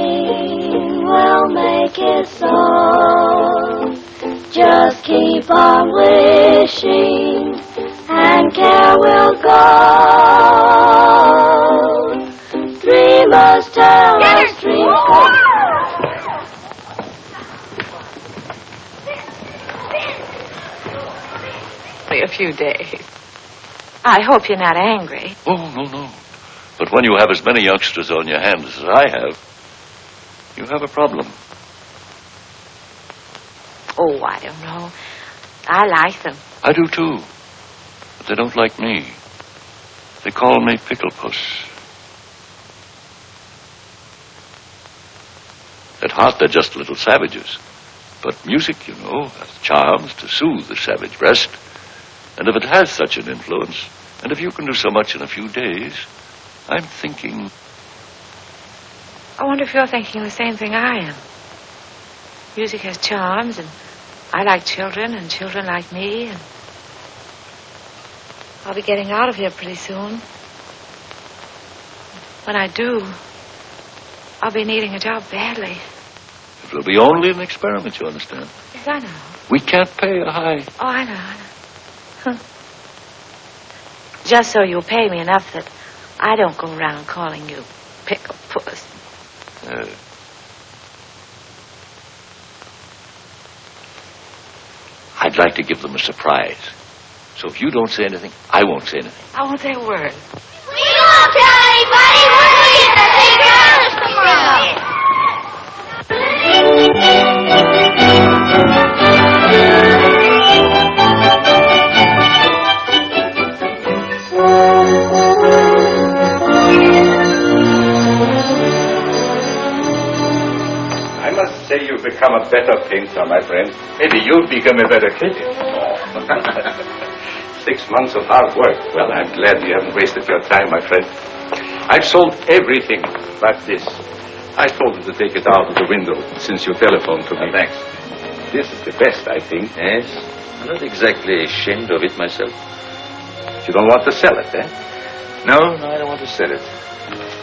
will make it so. Just keep on wishing, and care will go. Dreamers tell us dreams come. A few days. I hope you're not angry. Oh, no. But when you have as many youngsters on your hands as I have, you have a problem. Oh, I don't know. I like them. I do, too. But they don't like me. They call me Pickle Puss. At heart, they're just little savages. But music, you know, has charms to soothe the savage breast. And if it has such an influence, and if you can do so much in a few days, I'm thinking... I wonder if you're thinking the same thing I am. Music has charms, and I like children, and children like me, and I'll be getting out of here pretty soon. When I do, I'll be needing a job badly. It will be only an experiment, you understand? Yes, I know. We can't pay a high... Oh, I know. Just so you'll pay me enough that I don't go around calling you Pickle Puss. I'd like to give them a surprise. So if you don't say anything, I won't say anything. I won't say a word. We won't tell anybody. We'll leave the big girls tomorrow. I must say you've become a better painter, my friend. Maybe you'll become a better critic. 6 months of hard work. Well, I'm glad you haven't wasted your time, my friend. I've sold everything but this. I told them to take it out of the window since you telephoned to me. Thanks. This is the best, I think. Yes? I'm not exactly ashamed of it myself. You don't want to sell it, eh? No, I don't want to sell it.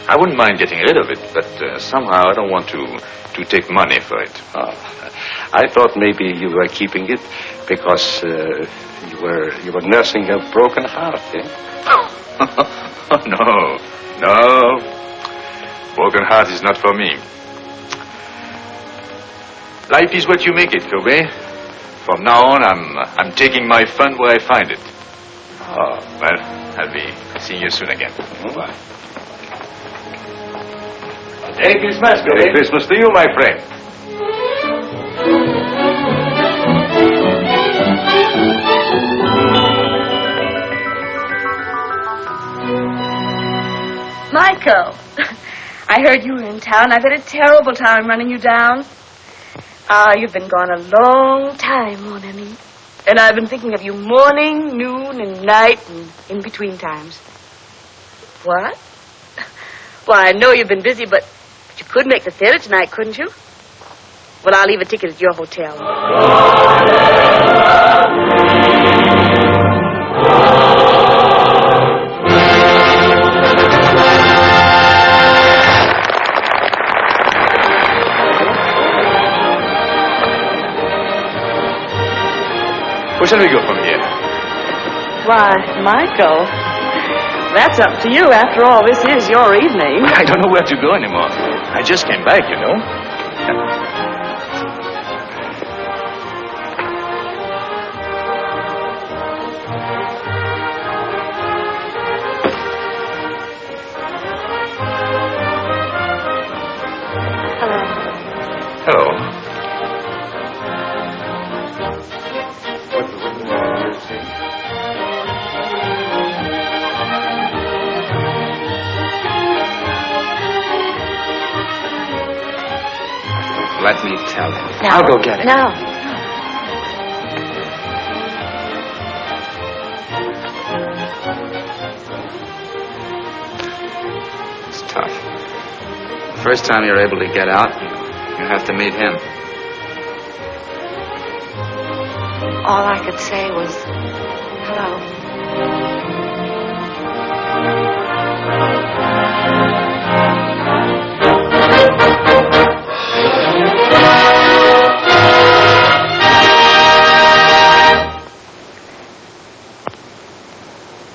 I wouldn't mind getting rid of it, but somehow I don't want to take money for it. Oh, I thought maybe you were keeping it because you were nursing a broken heart, eh? No. Broken heart is not for me. Life is what you make it, Kobe. From now on, I'm taking my fun where I find it. Oh, well, I'll be seeing you soon again. Bye. Merry Christmas, Kobe. Merry Christmas to you, my friend. Michael, I heard you were in town. I've had a terrible time running you down. You've been gone a long time, mon ami. And I've been thinking of you morning, noon, and night, and in between times. What? Well, I know you've been busy, but you could make the theater tonight, couldn't you? Well, I'll leave a ticket at your hotel. Where shall we go from here? Why, Michael, that's up to you. After all, this is your evening. I don't know where to go anymore. I just came back, you know. Hello. Let me tell him. No. I'll go get it. No. It's tough. The first time you're able to get out, you have to meet him. All I could say was, hello.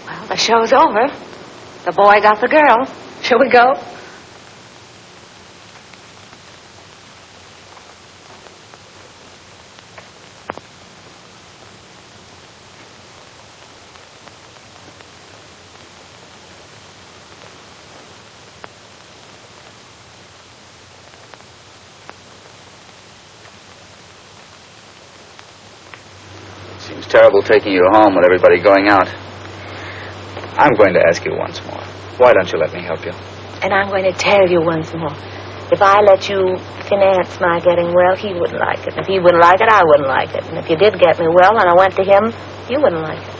Well, the show's over. The boy got the girl. Shall we go? Seems terrible taking you home with everybody going out. I'm going to ask you once more. Why don't you let me help you? And I'm going to tell you once more. If I let you finance my getting well, he wouldn't like it. If he wouldn't like it, I wouldn't like it. And if you did get me well and I went to him, you wouldn't like it.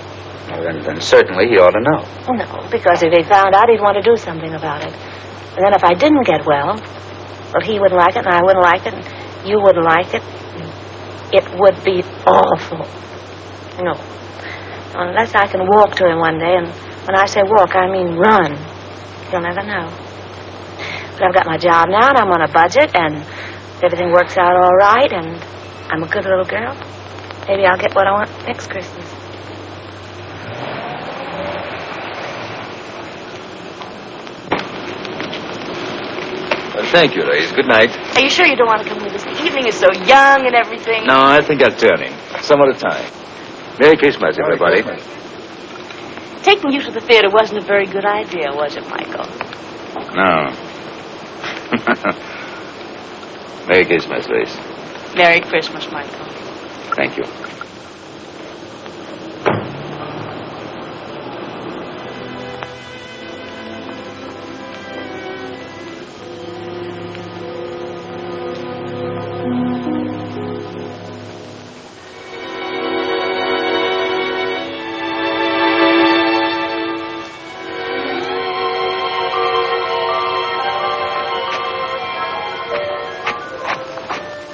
Well, then certainly he ought to know. Oh, no, because if he found out, he'd want to do something about it. And then if I didn't get well, he wouldn't like it and I wouldn't like it and you wouldn't like it. It would be awful. No. Unless I can walk to him one day, and when I say walk, I mean run. You'll never know. But I've got my job now, and I'm on a budget, and everything works out all right, and I'm a good little girl. Maybe I'll get what I want next Christmas. Well, thank you, ladies. Good night. Are you sure you don't want to come with us? The evening is so young and everything. No, I think I'll turn in. Some other time. Merry Christmas, everybody. Taking you to the theater wasn't a very good idea, was it, Michael? No. Merry Christmas, Grace. Merry Christmas, Michael. Thank you.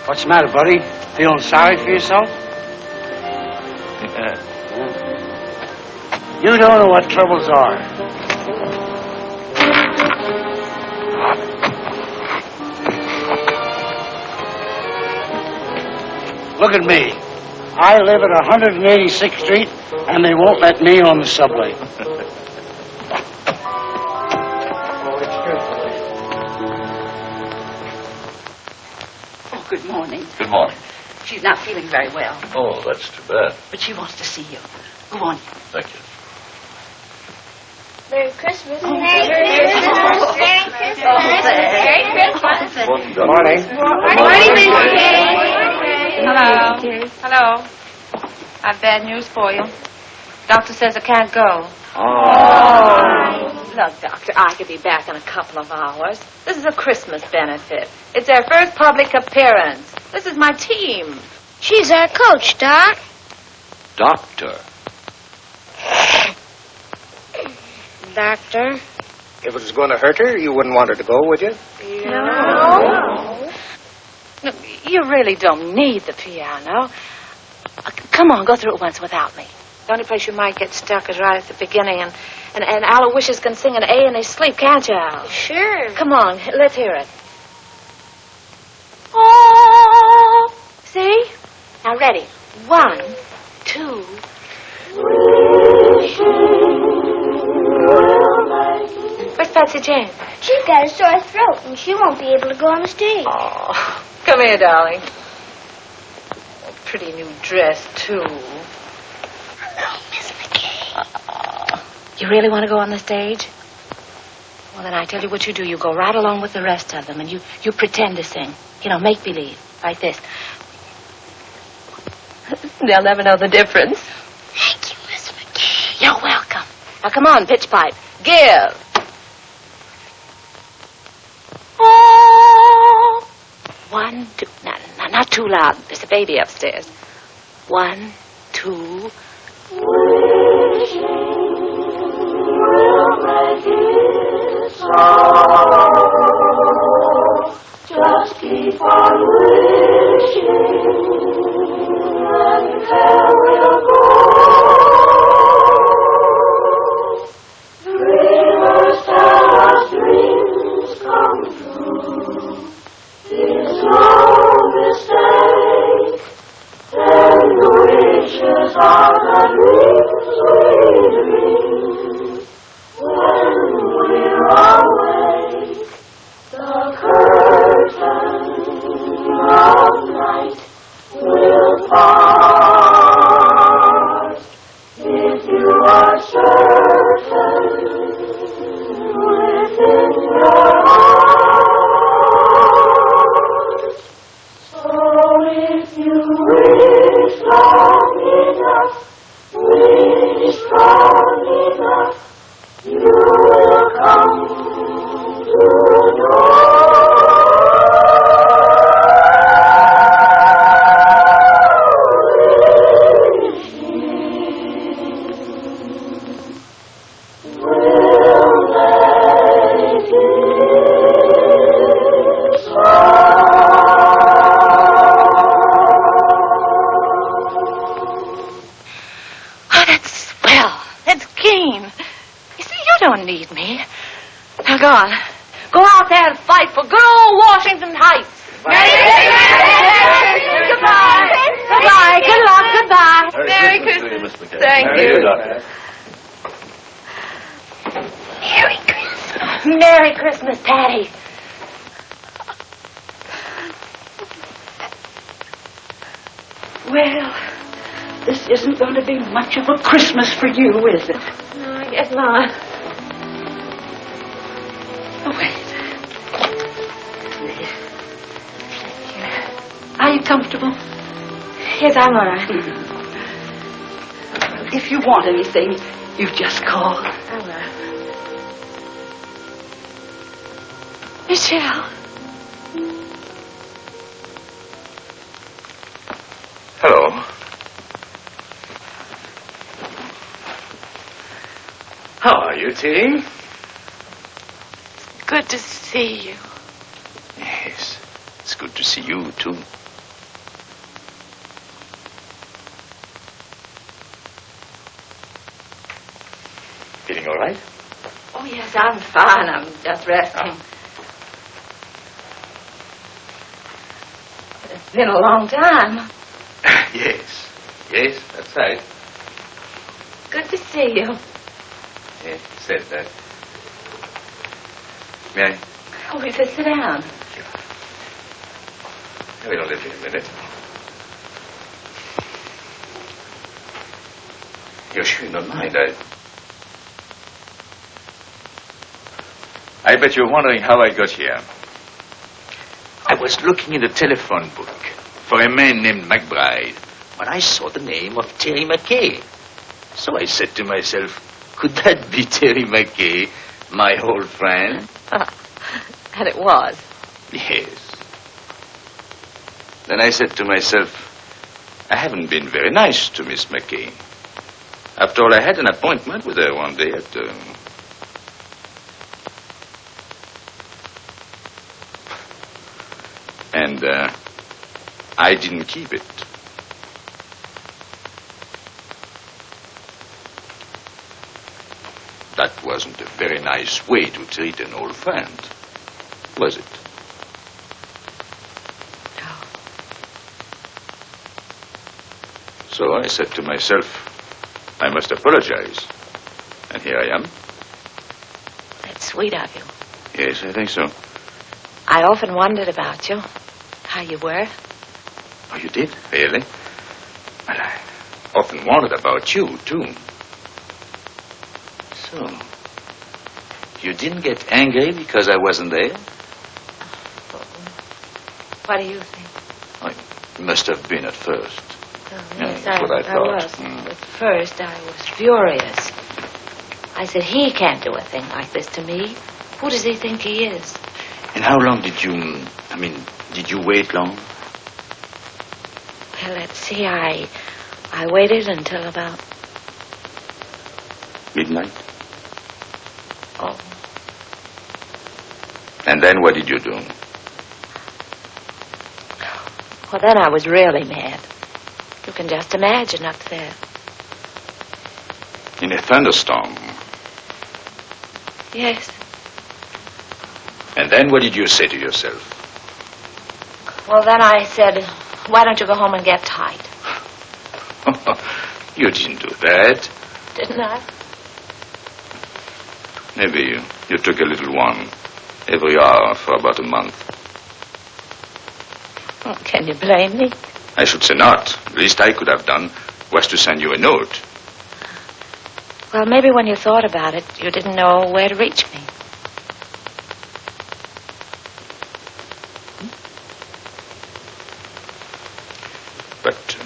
What's the matter, buddy? Feeling sorry for yourself? You don't know what troubles are. Look at me. I live at 186th Street, and they won't let me on the subway. Good morning. Good morning. She's not feeling very well, Oh, that's too bad. but she wants to see you. Go on. Thank you. Merry Christmas. Oh, Merry Merry Christmas. Christmas. Merry Christmas. Merry Christmas. Good morning. Morning, Mr. King. Hello. Hello. I've bad news for you. Doctor says I can't go. Oh. Look, Doctor, I could be back in a couple of hours. This is a Christmas benefit. It's their first public appearance. This is my team. She's our coach, Doc. Doctor. Doctor. If it was going to hurt her, you wouldn't want her to go, would you? No. No, you really don't need the piano. Come on, go through it once without me. The only place you might get stuck is right at the beginning, and Aloysius can sing an A in his sleep, can't you, Al? Sure. Come on, let's hear it. Oh, see? Now ready. 1, 2, Patsy Jane? She's got a sore throat, and she won't be able to go on the stage. Oh, come here, darling. Oh, pretty new dress, too. Hello, Miss McCarey. You really want to go on the stage? Well, then I tell you what you do. You go right along with the rest of them, and you pretend to sing. You know, make believe, like this. They'll never know the difference. Thank you, Miss McCarey. You're welcome. Now, come on, pitch pipe. Give. Oh. 1, 2. No, not too loud. There's a baby upstairs. 1, 2. Wishing will make it so. Just keep on wishing, and there will go. Dreamers tell us dreams come true. It's no mistake. And the wishes are the dreams we dream. When we're awake, the curtain of night will part. If you are certain within your heart, so if you wish long enough, you will come to know. Need me. Now go on. Go out there and fight for good old Washington Heights. Goodbye. Goodbye. Good luck. Goodbye. Merry Christmas. Thank you. Merry Christmas. Merry Christmas, Patty. Well, this isn't going to be much of a Christmas for you, is it? No, I guess not. Oh, wait. Are you comfortable? Yes, I'm all right. If you want anything, you just call. I will. Michelle. Hello. How are you, Tilly? Good to see you. Yes, it's good to see you, too. Feeling all right? Oh, yes, I'm fine. I'm just resting. It's been a long time. Yes, that's right. Good to see you. Yes, you said that. May I? Oh, we should sit down. We'll only be a minute. You're sure you don't mind, I bet you're wondering how I got here. I was looking in the telephone book for a man named McBride when I saw the name of Terry McCarey. So I said to myself, could that be Terry McCarey, my old friend? And it was. Yes. Then I said to myself, I haven't been very nice to Miss McCarey. After all, I had an appointment with her one day at... And I didn't keep it. That wasn't a very nice way to treat an old friend, was it? No. So I said to myself, I must apologize. And here I am. That's sweet of you. Yes, I think so. I often wondered about you, how you were. Oh, you did? Really? Well, I often wondered about you, too. So, you didn't get angry because I wasn't there? What do you think? Oh, you must have been at first. Yes, that's what I thought. was. At first, I was furious. I said, he can't do a thing like this to me. Who does he think he is? And how long did you wait long? Well, let's see, I waited until about... Midnight? Oh. And then what did you do? Well, then I was really mad. You can just imagine up there. In a thunderstorm? Yes. And then what did you say to yourself? Well, then I said, why don't you go home and get tight? You didn't do that. Didn't I? Maybe you took a little one every hour for about a month. Well, can you blame me? I should say not. The least I could have done was to send you a note. Well, maybe when you thought about it, you didn't know where to reach me. But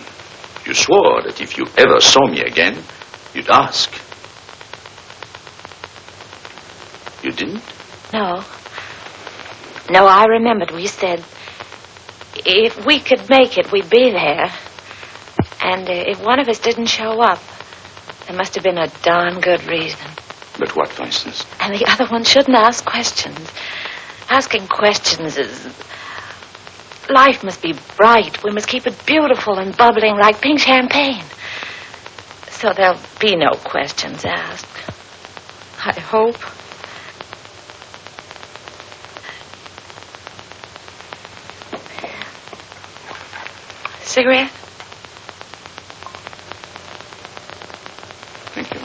you swore that if you ever saw me again, you'd ask. You didn't? No. No, I remembered we said if we could make it, we'd be there. And if one of us didn't show up, there must have been a darn good reason. But what, for instance? And the other one shouldn't ask questions. Asking questions is... Life must be bright. We must keep it beautiful and bubbling like pink champagne. So there'll be no questions asked. I hope. Cigarette? Thank you.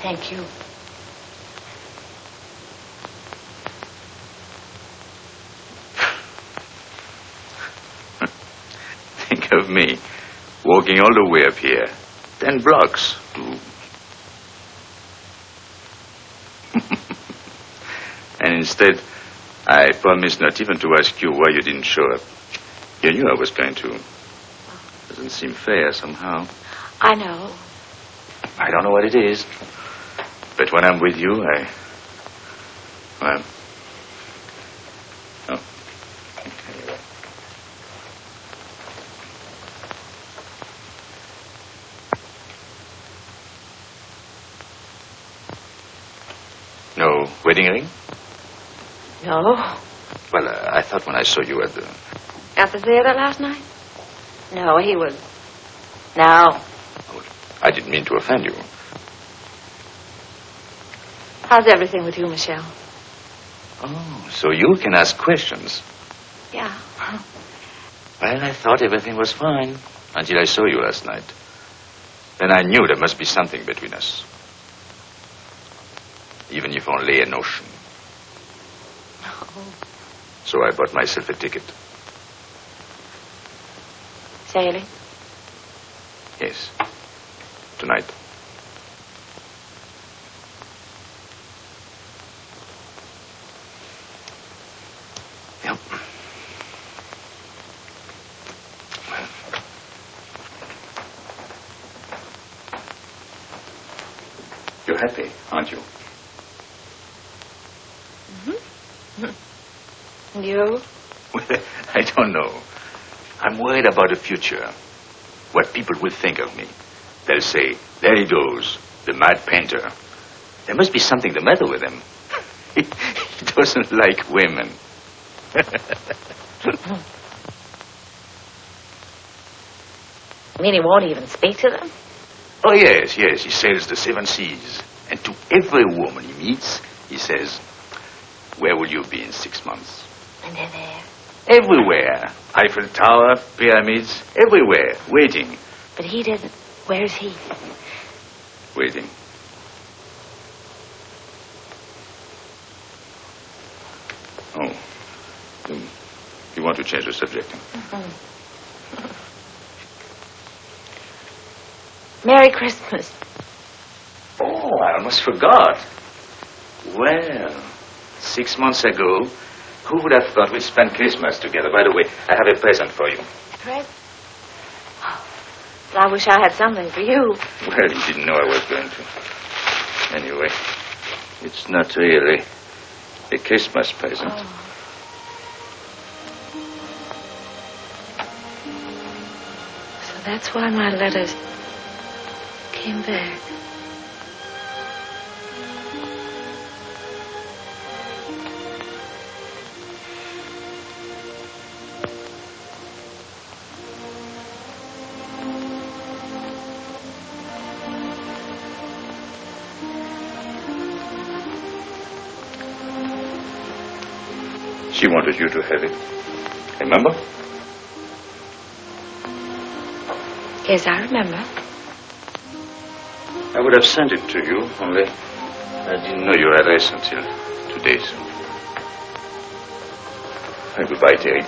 Thank you. Think of me, walking all the way up here, 10 blocks to... And instead, I promised not even to ask you why you didn't show up. You knew I was going to. Doesn't seem fair somehow. I know. I don't know what it is. But when I'm with you, well... Oh. No wedding ring? No. Well, I thought when I saw you at the... At the theater last night? No, he was... No. I didn't mean to offend you. How's everything with you, Michelle? Oh, so you can ask questions. Yeah. Well, I thought everything was fine until I saw you last night. Then I knew there must be something between us. Even if only a notion. So I bought myself a ticket. Sailing? Yes. Tonight. Yep. You're happy, aren't you? Mm-hmm. You? Well, I don't know. I'm worried about the future. What people will think of me. They'll say, there he goes, the mad painter. There must be something the matter with him. He doesn't like women. You mean he won't even speak to them? Oh, yes. He sails the 7 seas. And to every woman he meets, he says, where will you be in 6 months? And they're there. Everywhere. Eiffel Tower, pyramids, everywhere, waiting. But he didn't. Where's he? Waiting. want to change the subject. Merry Christmas. Oh, I almost forgot. Well, 6 months ago, who would have thought we'd spend Christmas together? By the way, I have a present for you. Fred? Oh, well, I wish I had something for you. Well, you didn't know I was going to. Anyway, it's not really a Christmas present. Oh. So that's why my letters came back. She wanted you to have it. Remember? Yes, I remember. I would have sent it to you, only I didn't know your address until 2 days. Goodbye, Terry.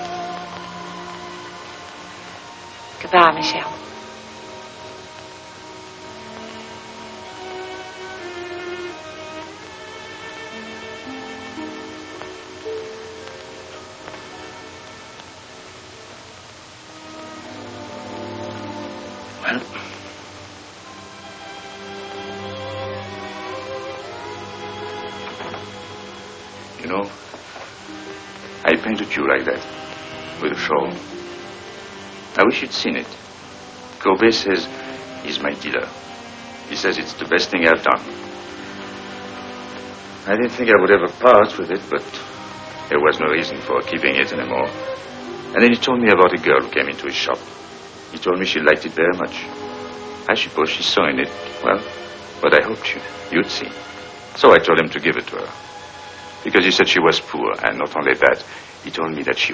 Goodbye, Michelle. Well, you know, I painted you like that, with a shawl. I wish you'd seen it. Kobe says he's my dealer. He says it's the best thing I've done. I didn't think I would ever part with it, but there was no reason for keeping it anymore. And then he told me about a girl who came into his shop. He told me she liked it very much. I suppose she saw in it, well, what I hoped you'd see. So I told him to give it to her. Because he said she was poor, and not only that, he told me that she...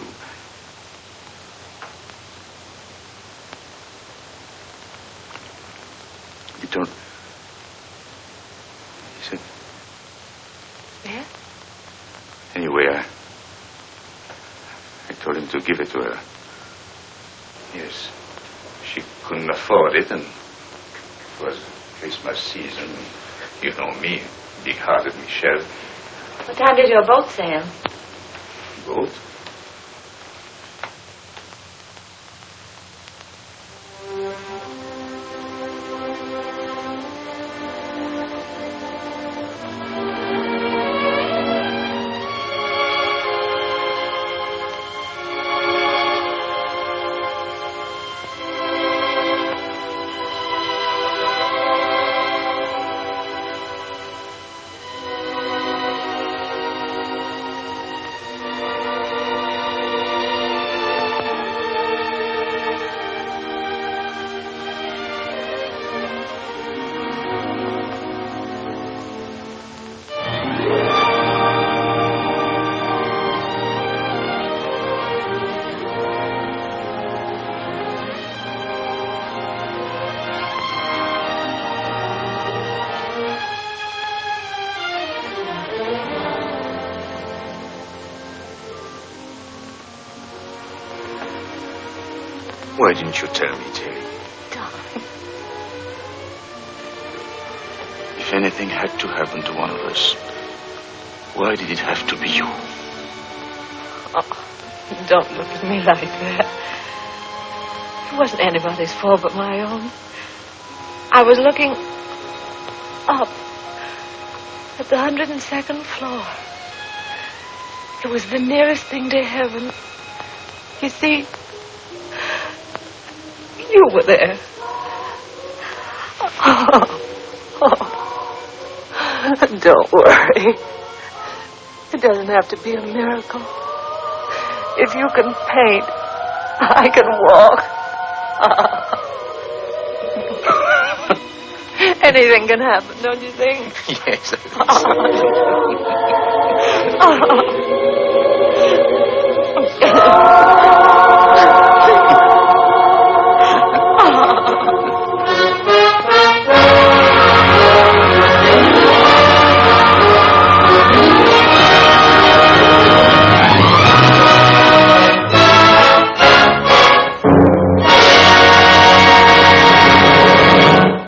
He told... He said... Yeah? Anyway, I told him to give it to her. Yes. She couldn't afford it, and it was Christmas season. You know me, big-hearted Michelle. What time did your boat sail? Boat? Why didn't you tell me, Terry? Darling. If anything had to happen to one of us, why did it have to be you? Oh, don't look at me like that. It wasn't anybody's fault but my own. I was looking up at the 102nd floor. It was the nearest thing to heaven. You see, you were there. Don't worry. It doesn't have to be a miracle. If you can paint, I can walk. Anything can happen, don't you think? Yes, I think so.